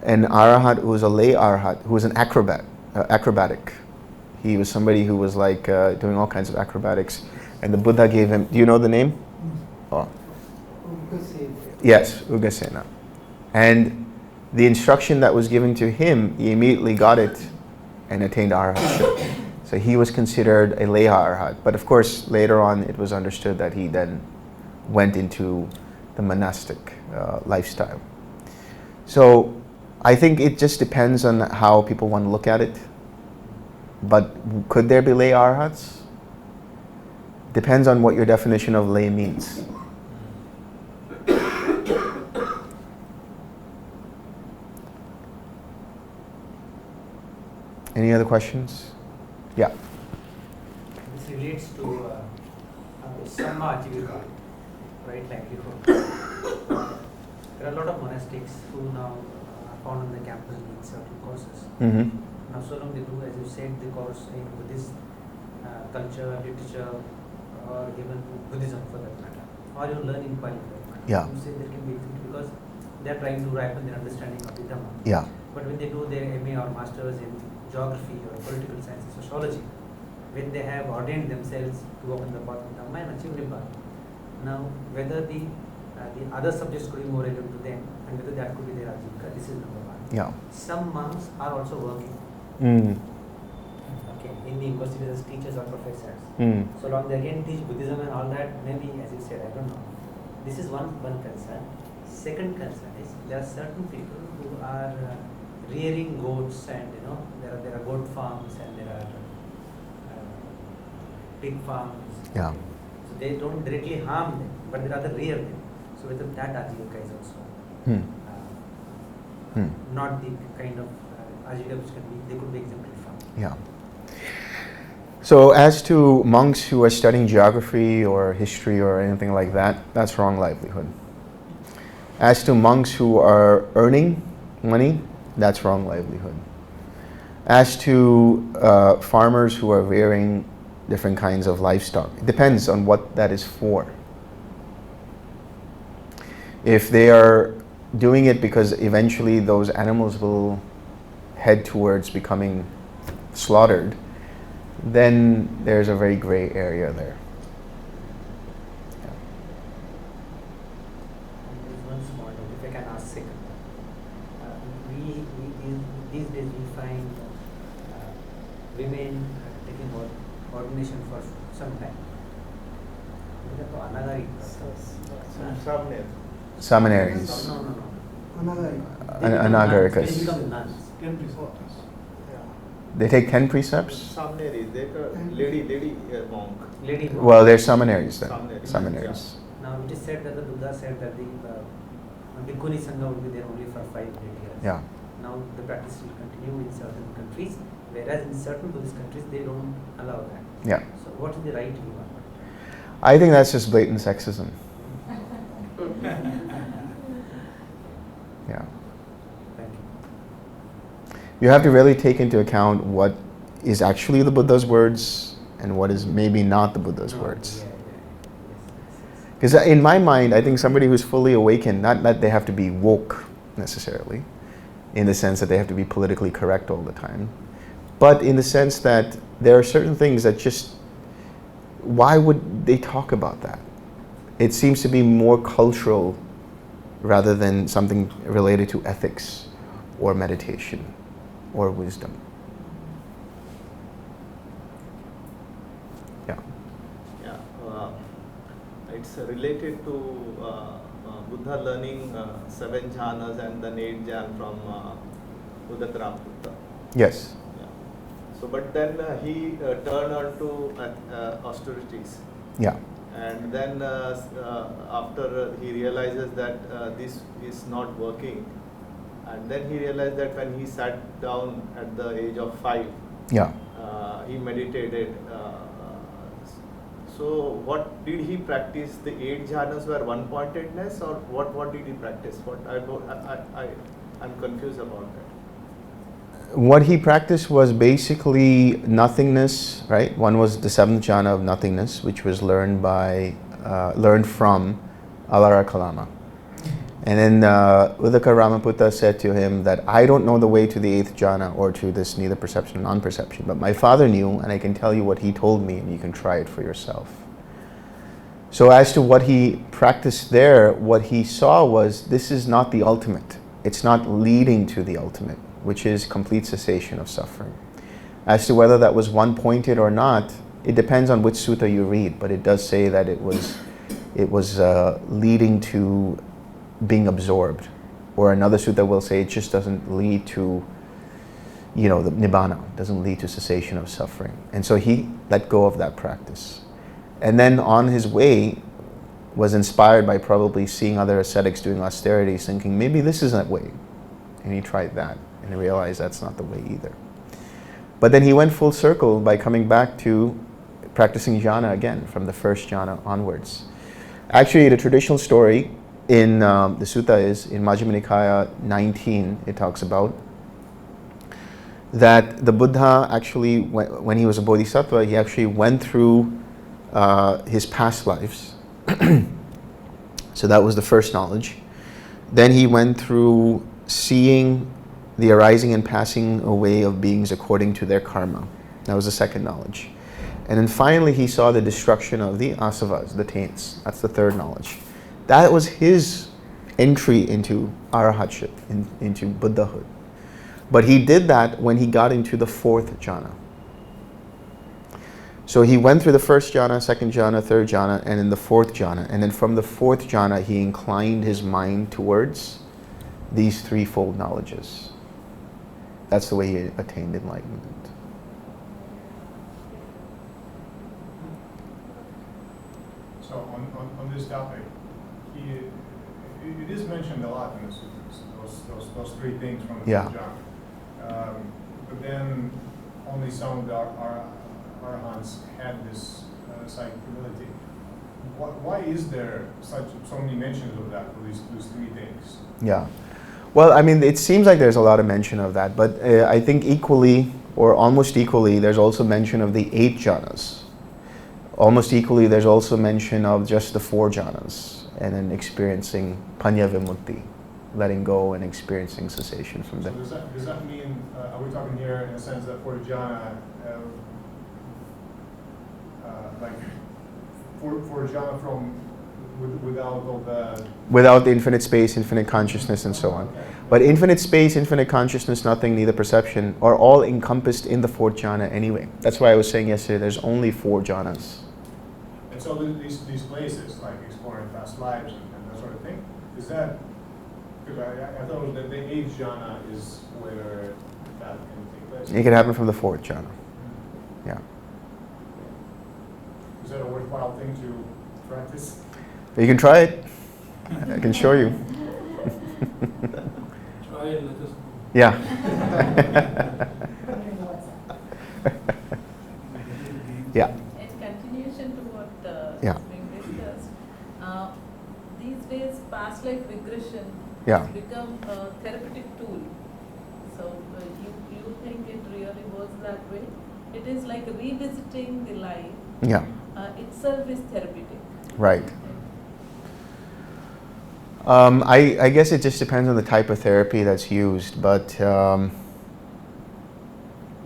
an arahat who was a lay arahat, who was an acrobatic. He was somebody who was like doing all kinds of acrobatics. And the Buddha gave him, do you know the name? Oh. Yes, Ugasena. And the instruction that was given to him, he immediately got it and attained arhatship. So he was considered a lay arahat. But of course, later on, it was understood that he then went into the monastic lifestyle. So I think it just depends on how people want to look at it. But could there be lay arhats? Depends on what your definition of lay means. Any other questions? Yeah. This relates to Samma Ajivika, right, livelihood. There are a lot of monastics who now are found on the campus in certain courses. Mm-hmm. Now, so long they do, as you said, the course in Buddhist culture, literature, or even Buddhism for that matter, or even learning Pali for that matter. Yeah. You say there can be because they are trying to ripen their understanding of the Dhamma. Yeah. But when they do their MA or Masters in geography or political science and sociology, when they have ordained themselves to open the path of Dhamma and achieve Nibbana. Now, whether the other subjects could be more relevant to them and whether that could be their Ajivika, this is number one. Yeah. Some monks are also working. Okay, in the universities as teachers or professors. So long they again teach Buddhism and all that, maybe as you said, I don't know. This is one concern. Second concern is there are certain people who are rearing goats and there are goat farms and there are pig farms. Yeah. So they don't directly harm them, but they rather rear them. So with that Ajivika is also not the kind of Ajivika which they could be exempted from. Yeah. So as to monks who are studying geography or history or anything like that, that's wrong livelihood. As to monks who are earning money, that's wrong livelihood. As to farmers who are rearing different kinds of livestock, it depends on what that is for. If they are doing it because eventually those animals will head towards becoming slaughtered, then there's a very gray area there. One small note, if I can ask second. These days we find women taking ordination for some time. Seminaries. No. Anagarikas. They become nuns. 10 precepts. They take 10 precepts? Seminary, they lady monk. Lady monk. Well, they're seminaries then. Seminaries. Seminaries. Now it is said that the Buddha said that the Bhikkhuni Sangha would be there only for 5 years. Yeah. Now the practice will continue in certain countries, whereas in certain Buddhist countries they don't allow that. Yeah. So what is the right view on that? I think that's just blatant sexism. Yeah. Thank you. You have to really take into account what is actually the Buddha's words and what is maybe not the Buddha's words. Yes. Because in my mind, I think somebody who's fully awakened, not that they have to be woke necessarily, in the sense that they have to be politically correct all the time, but in the sense that there are certain things that just, why would they talk about that? It seems to be more cultural rather than something related to ethics or meditation or wisdom. Yeah. Yeah, it's related to Buddha learning 7 jhanas and then 8 jhana from Buddha Buddha. Yes. Yeah. So, but then he turned on to austerities. Yeah. And then after he realizes that this is not working, and then he realized that when he sat down at the age of 5, Yeah. he meditated. So what did he practice? The 8 jhanas were one-pointedness, or what did he practice? I'm confused about that. What he practiced was basically nothingness, right? One was the 7th jhana of nothingness, which was learned from Alara Kalama. And then Uddaka Ramaputta said to him that I don't know the way to the 8th jhana or to this neither perception nor non-perception, but my father knew, and I can tell you what he told me, and you can try it for yourself. So as to what he practiced there, what he saw was this is not the ultimate. It's not leading to the ultimate, which is complete cessation of suffering. As to whether that was one-pointed or not, it depends on which sutta you read, but it does say that it was leading to being absorbed. Or another sutta will say it just doesn't lead to the nibbana, doesn't lead to cessation of suffering. And so he let go of that practice. And then on his way, was inspired by probably seeing other ascetics doing austerities, thinking maybe this is that way. And he tried that, and he realized that's not the way either. But then he went full circle by coming back to practicing jhana again, from the first jhana onwards. Actually, the traditional story in the sutta is, in Majjhima Nikaya 19, it talks about that the Buddha actually, when he was a bodhisattva, he actually went through his past lives. So that was the first knowledge. Then he went through seeing the arising and passing away of beings according to their karma. That was the second knowledge. And then finally he saw the destruction of the asavas, the taints. That's the third knowledge. That was his entry into arahatship, into Buddhahood. But he did that when he got into the fourth jhana. So he went through the first jhana, second jhana, third jhana, and in the fourth jhana. And then from the fourth jhana, he inclined his mind towards these threefold knowledges. That's the way he attained enlightenment. So on this topic, it is mentioned a lot in the sutras, those three things from the jhana. But then only some of the arahants had this psychic ability. Why is there so many mentions of that for these three things? Yeah. Well, I mean, it seems like there's a lot of mention of that, but I think equally, or almost equally, there's also mention of the 8 jhanas. Almost equally, there's also mention of just the 4 jhanas, and then experiencing panya vimukti, letting go and experiencing cessation from them. So does that mean, are we talking here in a sense that for jhana, for jhana from without all the... Without the infinite space, infinite consciousness, and so on. Okay. But infinite space, infinite consciousness, nothing, neither perception, are all encompassed in the 4th jhana anyway. That's why I was saying yesterday, there's only 4 jhanas. And so these places, like exploring past lives and that sort of thing, is that... Because I thought that the 8th jhana is where that can take place. It can happen from the 4th jhana. Yeah. Is that a worthwhile thing to practice? You can try it. I can show you. Try it, let us know. Yeah. Yeah. In continuation to what Yeah. is being discussed, these days past life regression Yeah. has become a therapeutic tool. So you think it really works that way? It is like revisiting the life. Yeah. Itself is therapeutic. Right. I guess it just depends on the type of therapy that's used, but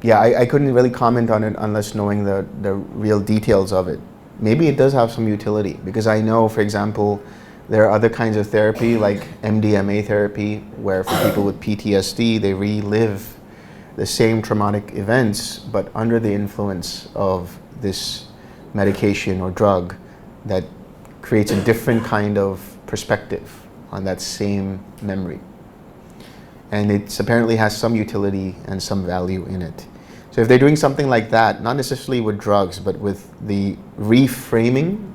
yeah, I couldn't really comment on it unless knowing the real details of it. Maybe it does have some utility, because I know, for example, there are other kinds of therapy like MDMA therapy, where for people with PTSD, they relive the same traumatic events, but under the influence of this medication or drug that creates a different kind of perspective on that same memory. And it apparently has some utility and some value in it. So if they're doing something like that, not necessarily with drugs, but with the reframing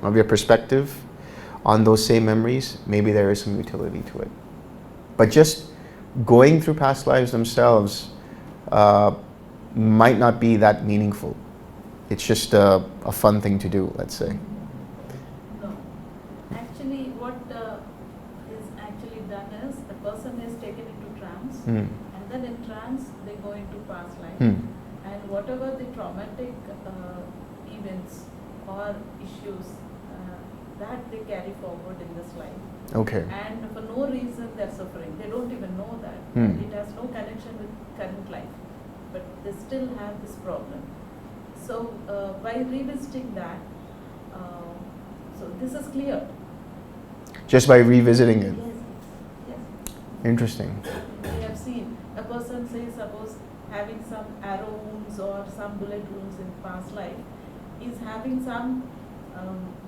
of your perspective on those same memories, maybe there is some utility to it. But just going through past lives themselves might not be that meaningful. It's just a fun thing to do, let's say. No. Actually, what is actually done is the person is taken into trance, and then in trance they go into past life, and whatever the traumatic events or issues that they carry forward in this life. Okay. And for no reason they're suffering. They don't even know that. It has no connection with current life, but they still have this problem. So by revisiting that, so this is clear. Just by revisiting it. Yes, yes. Interesting. We have seen a person, say, suppose having some arrow wounds or some bullet wounds in past life, is having some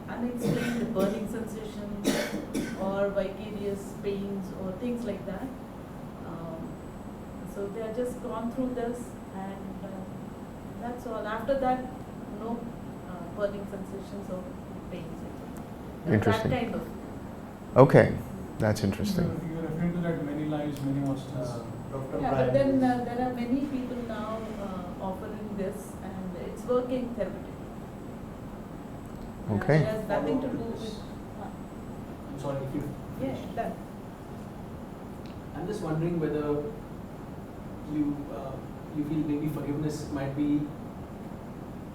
unexplained burning sensations or vicarious pains or things like that. So So they are just gone through this, and that's all. After that, no burning sensations or pains. Interesting. That kind of. Okay, that's interesting. You're referring to that many lives, many masters. Yeah, but then there are many people now offering this, and it's working therapeutically. Okay. It has nothing to do with. I'm sorry if you. Yeah, done. I'm just wondering whether you feel maybe forgiveness might be,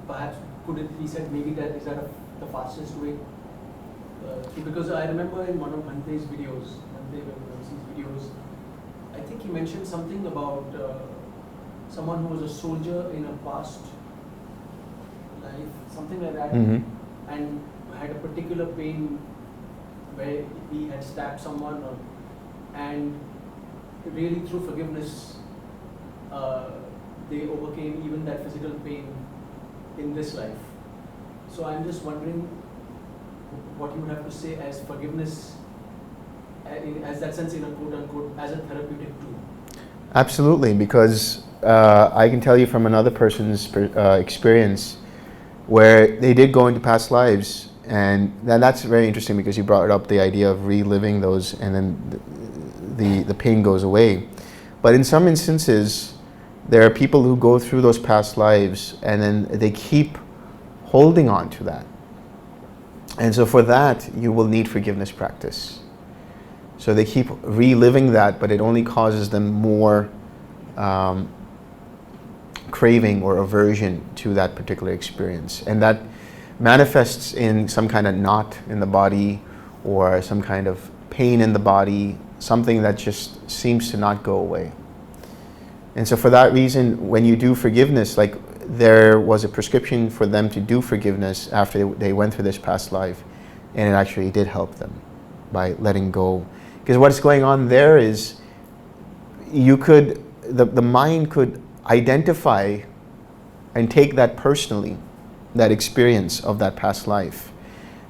perhaps could it be said maybe that is that the fastest way? Because I remember in one of Bante's videos, I think he mentioned something about someone who was a soldier in a past life, something like that, and had a particular pain where he had stabbed someone, and really through forgiveness, they overcame even that physical pain in this life. So I'm just wondering what you would have to say as forgiveness, as that sense in a quote unquote, as a therapeutic tool. Absolutely, because I can tell you from another person's experience where they did go into past lives, and that's very interesting because you brought up the idea of reliving those, and then the pain goes away. But in some instances, there are people who go through those past lives and then they keep holding on to that. And so for that, you will need forgiveness practice. So they keep reliving that, but it only causes them more craving or aversion to that particular experience. And that manifests in some kind of knot in the body or some kind of pain in the body, something that just seems to not go away. And so for that reason, when you do forgiveness, like there was a prescription for them to do forgiveness after they went through this past life, and it actually did help them by letting go. Because what's going on there is the mind could identify and take that personally, that experience of that past life.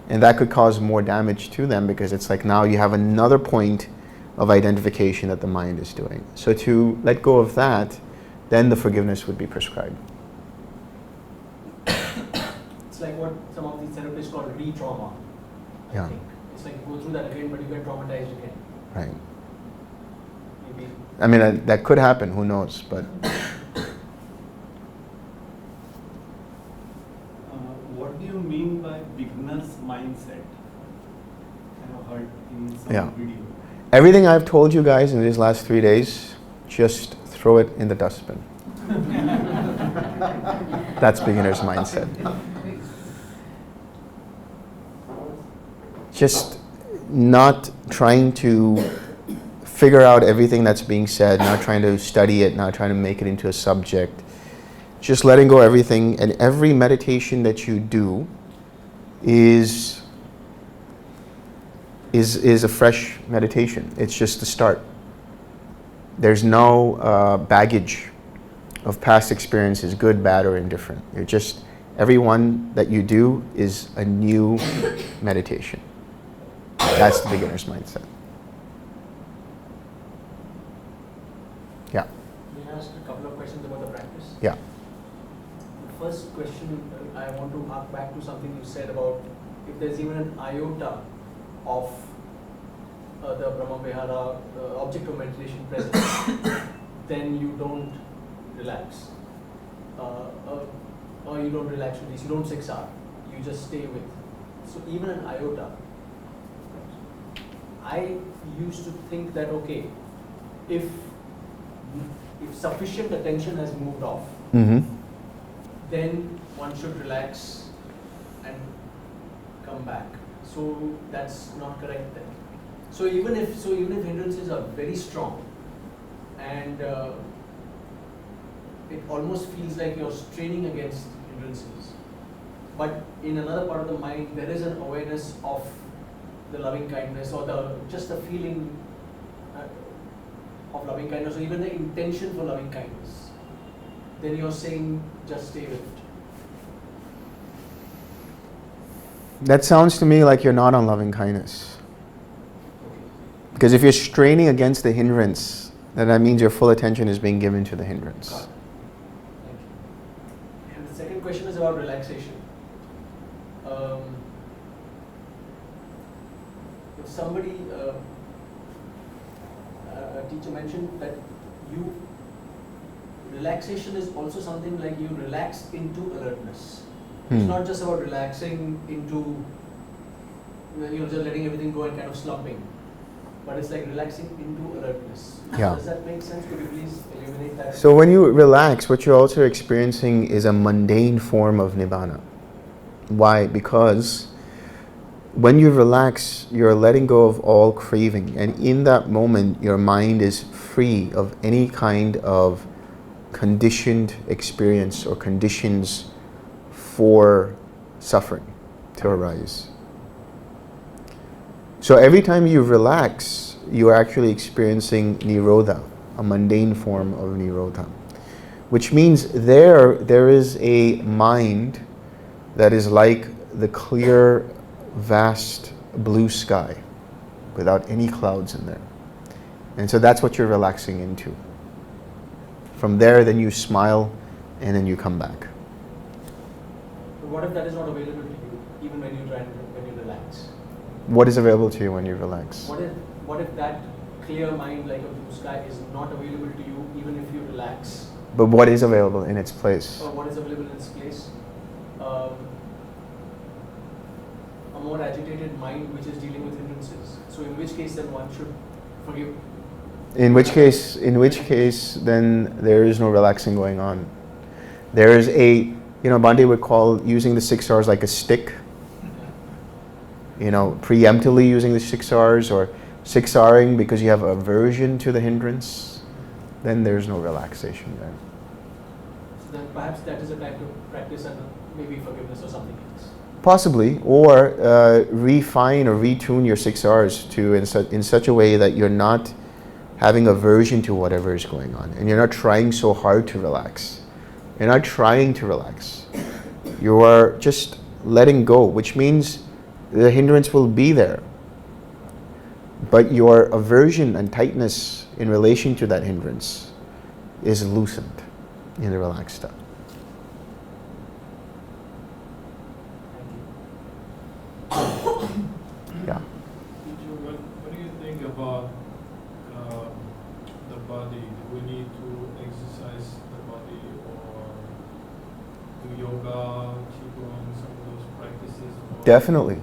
And that could cause more damage to them because it's like now you have another point of identification that the mind is doing. So to let go of that, then the forgiveness would be prescribed. It's like what some of these therapists call re-trauma, I think. It's like you go through that again, but you get traumatized again. Right. Maybe. I mean, that could happen, who knows, but... What do you mean by beginner's mindset? I have heard in some video. Everything I've told you guys in these last 3 days, just throw it in the dustbin. That's beginner's mindset. Just not trying to figure out everything that's being said, not trying to study it, not trying to make it into a subject. Just letting go of everything, and every meditation that you do is a fresh meditation. It's just the start. There's no baggage of past experiences, good, bad, or indifferent. You're just, every one that you do is a new meditation. That's the beginner's mindset. Yeah. May I ask a couple of questions about the practice? Yeah. The first question, I want to hark back to something you said about if there's even an iota of the Brahma Vihara object of meditation present, then you don't relax. Or you don't relax with this, you don't 6R, you just stay with. So even an iota. I used to think that, okay, if sufficient attention has moved off, then one should relax and come back. So that's not correct then. So even if hindrances are very strong, and it almost feels like you're straining against hindrances, but in another part of the mind there is an awareness of the loving kindness or just the feeling of loving kindness or even the intention for loving kindness, then you're saying just stay with it. That sounds to me like you're not on loving kindness. Because if you're straining against the hindrance, then that means your full attention is being given to the hindrance. Got it. Thank you. And the second question is about relaxation. If somebody, a teacher mentioned that relaxation is also something like you relax into alertness. It's not just about relaxing into, just letting everything go and kind of slumping, but it's like relaxing into alertness. Yeah. Does that make sense? Could you please illuminate that? So when you relax, what you're also experiencing is a mundane form of nibbana. Why? Because when you relax, you're letting go of all craving, and in that moment, your mind is free of any kind of conditioned experience or conditions for suffering to arise. So every time you relax, you are actually experiencing nirodha, a mundane form of nirodha, which means there is a mind that is like the clear, vast blue sky without any clouds in there. And so that's what you're relaxing into. From there, then you smile and then you come back. But what if that is not available to you, even when you relax? What is available to you when you relax? What if that clear mind like a blue sky is not available to you even if you relax? But what is available in its place? Or what is available in its place? A more agitated mind which is dealing with hindrances. So in which case then one should forgive. In which case, then there is no relaxing going on. There is Bhante would call using the 6 R's like a stick. Preemptively using the 6 R's or 6 R'ing because you have aversion to the hindrance, then there's no relaxation there. So then perhaps that is a type of practice and maybe forgiveness or something else. Possibly, or refine or retune your 6 R's to in such a way that you're not having aversion to whatever is going on, and you're not trying so hard to relax. You're not trying to relax. You are just letting go, which means the hindrance will be there, but your aversion and tightness in relation to that hindrance is loosened in the relaxed state. Yeah. Teacher, what do you think about the body? Do we need to exercise the body or do yoga, qigong, some of those practices? Definitely.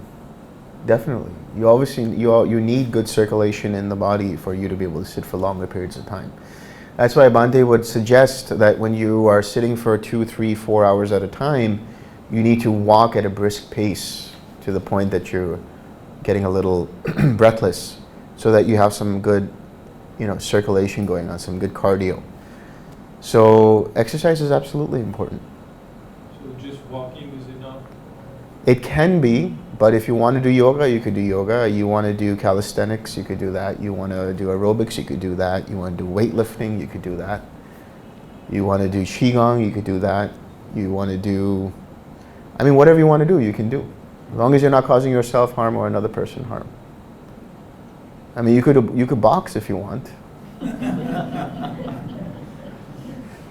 You obviously you need good circulation in the body for you to be able to sit for longer periods of time. That's why Bhante would suggest that when you are sitting for 2, 3, 4 hours at a time, you need to walk at a brisk pace to the point that you're getting a little breathless, so that you have some good, circulation going on, some good cardio. So exercise is absolutely important. So just walking is enough? It can be, but if you want to do yoga, you could do yoga. You want to do calisthenics, you could do that. You want to do aerobics, you could do that. You want to do weightlifting, you could do that. You want to do qigong, you could do that. You want to do, whatever you want to do, you can do. As long as you're not causing yourself harm or another person harm. You could box if you want.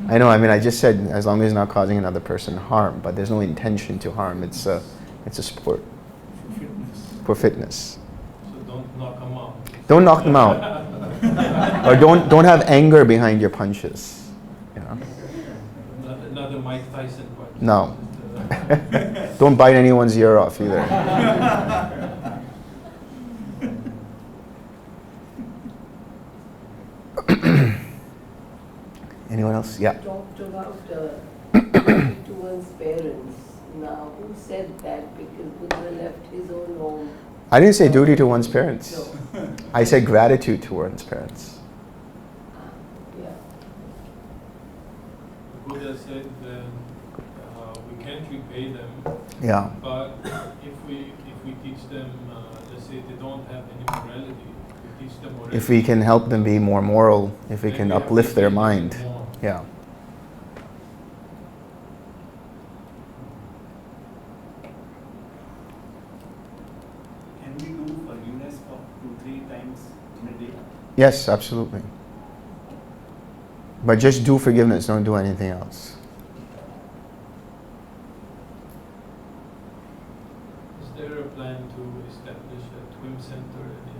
I know, I just said as long as it's not causing another person harm, but there's no intention to harm. It's a sport. For fitness. So don't knock them out. Don't knock them out. Or don't have anger behind your punches. Another Mike Tyson punch. No. Don't bite anyone's ear off either. Anyone else? Yeah. Talked about to one's parents. Now, who said that? Because Buddha left his own home. I didn't say duty to one's parents. No. I said gratitude to one's parents. Yeah. Buddha said that we can't repay them. Yeah. But if we teach them, let's say they don't have any morality, we teach them morality. If we can help them be more moral, if we then can have uplift to their teach them mind. more. Yeah. Can we do forgiveness for 2-3 times in a day? Yes, absolutely. But just do forgiveness, don't do anything else. Is there a plan to establish a TWIM center in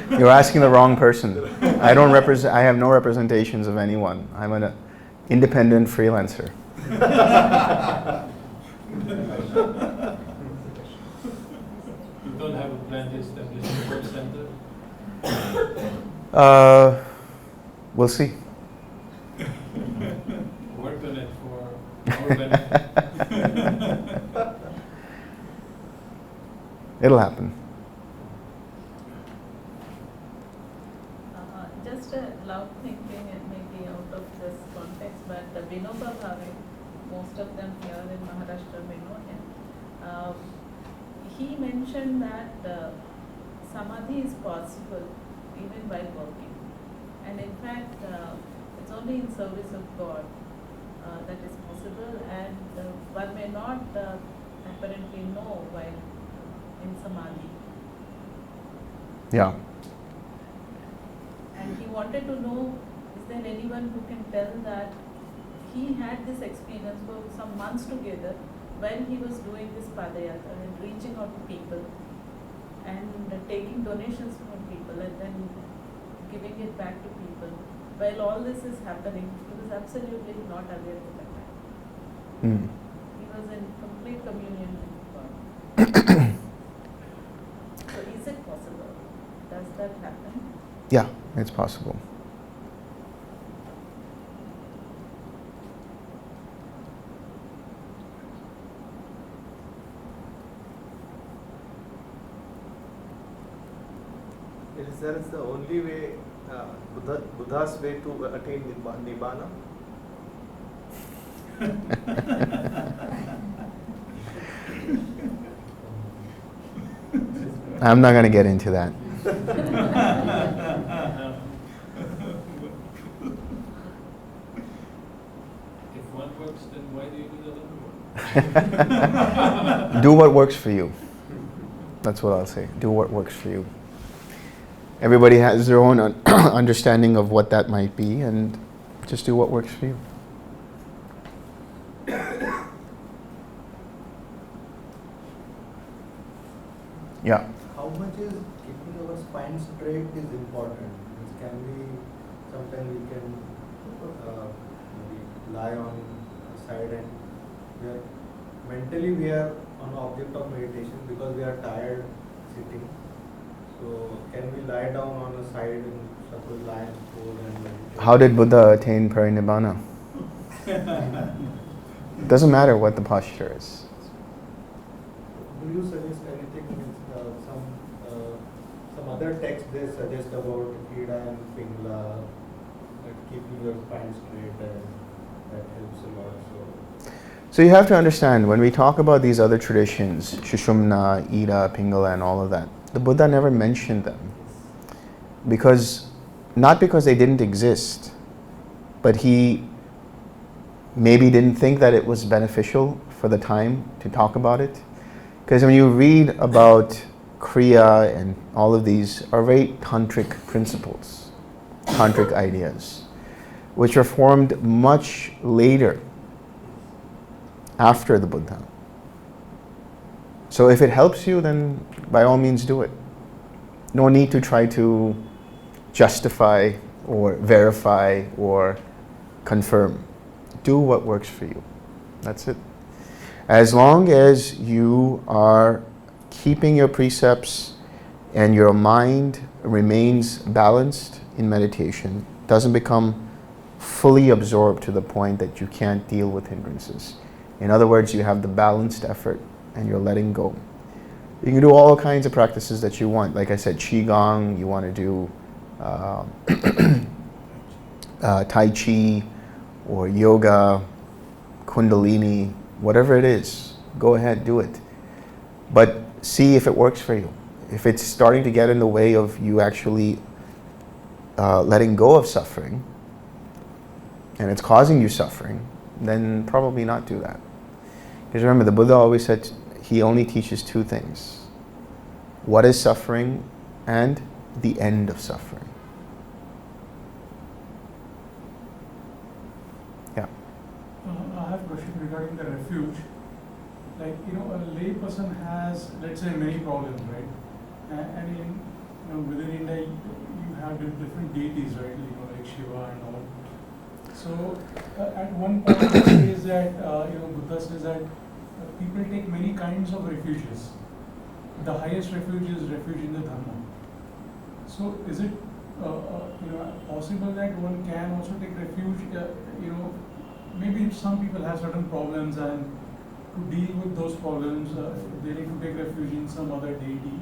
India? You're asking the wrong person. I don't represent. I have no representations of anyone. I'm an independent freelancer. You don't have a plan to establish a TWIM center? We'll see. Work on it for our benefit. It'll happen. Just a loud thinking and maybe out of this context, but the Vinoba Bhave, most of them here in Maharashtra may know him. He mentioned that samadhi is possible even while working. And in fact, it's only in service of God that is possible, and one may not apparently know while in samadhi. Yeah. And he wanted to know, is there anyone who can tell that he had this experience for some months together when he was doing this Padayatra and reaching out to people and taking donations from people and then giving it back to people. While all this is happening, he was absolutely not aware of that. Mm. He was in complete communion with God. So is it possible? Does that happen? Yeah, it's possible. Is that the only way, Buddha's way to attain Nibbana? I'm not going to get into that. If one works, then why do you do the other one? Do what works for you. That's what I'll say. Do what works for you. Everybody has their own understanding of what that might be, and just do what works for you. Yeah. How much is keeping our spine straight is important? Can we, sometimes we can maybe lie on a side and mentally we are on the object of meditation because we are tired sitting. So can we lie down on a side and suppose lie and pose and meditate? How did Buddha attain parinibbana? Doesn't matter what the posture is. Do you suggest anything with some other text they suggest about Ida and Pingla, that keeping your spine straight and that helps a lot? So you have to understand, when we talk about these other traditions, Shushumna, Ida, Pingala and all of that, the Buddha never mentioned them. Not because they didn't exist, but he maybe didn't think that it was beneficial for the time to talk about it. Because when you read about Kriya and all of these are very tantric principles, tantric ideas, which are formed much later after the Buddha. So if it helps you, then by all means do it. No need to try to justify or verify or confirm. Do what works for you. That's it. As long as you are keeping your precepts and your mind remains balanced in meditation, doesn't become fully absorbed to the point that you can't deal with hindrances. In other words, you have the balanced effort and you're letting go. You can do all kinds of practices that you want. Like I said, Qigong, you want to do Tai Chi or yoga, Kundalini, whatever it is, go ahead, do it. But see if it works for you. If it's starting to get in the way of you actually letting go of suffering, and it's causing you suffering, then probably not do that. Because remember, the Buddha always said he only teaches two things. What is suffering and the end of suffering. refuge, like, a lay person has, let's say, many problems, right? And in, within India, you have different deities, right? Like Shiva and all. So at one point it says that, Buddha says that people take many kinds of refuges. The highest refuge is refuge in the Dhamma. So is it possible that one can also take refuge? Maybe some people have certain problems, and to deal with those problems, they need to take refuge in some other deity.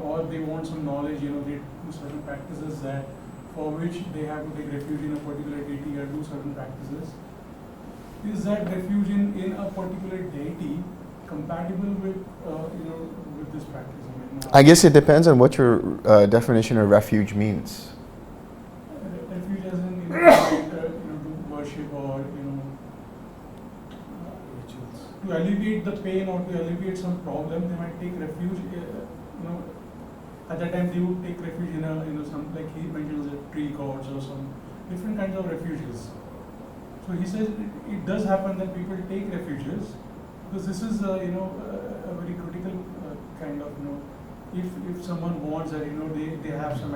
Or they want some knowledge. They do certain practices that for which they have to take refuge in a particular deity or do certain practices. Is that refuge in a particular deity compatible with with this practice? I guess it depends on what your definition of refuge means. Refuge as in to worship or to alleviate the pain or to alleviate some problem, they might take refuge. At that time they would take refuge in some, like he mentions, tree gods or some different kinds of refuges. So he says it does happen that people take refuges, because this is a very critical kind of if someone wants that they have some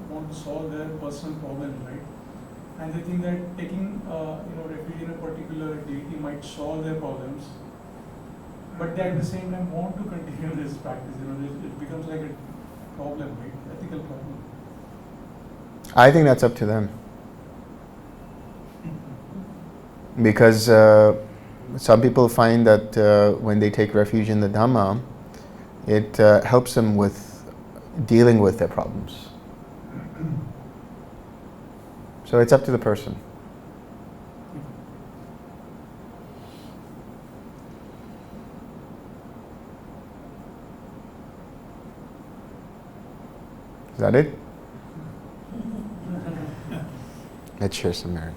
want to solve their personal problem, right? And they think that taking refuge in a particular deity might solve their problems, but they at the same time want to continue this practice. It becomes like a problem, right? Ethical problem. I think that's up to them. Because some people find that when they take refuge in the Dhamma, it helps them with dealing with their problems. So it's up to the person. Is that it? Let's share some merit.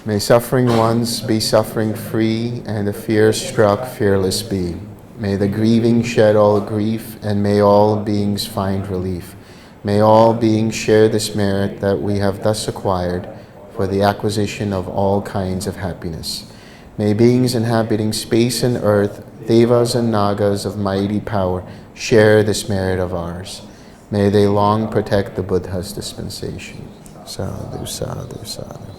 May suffering ones be suffering free, and the fear-struck fearless be. May the grieving shed all grief, and may all beings find relief. May all beings share this merit that we have thus acquired for the acquisition of all kinds of happiness. May beings inhabiting space and earth, devas and nagas of mighty power, share this merit of ours. May they long protect the Buddha's dispensation. Sadhu, sadhu, sadhu.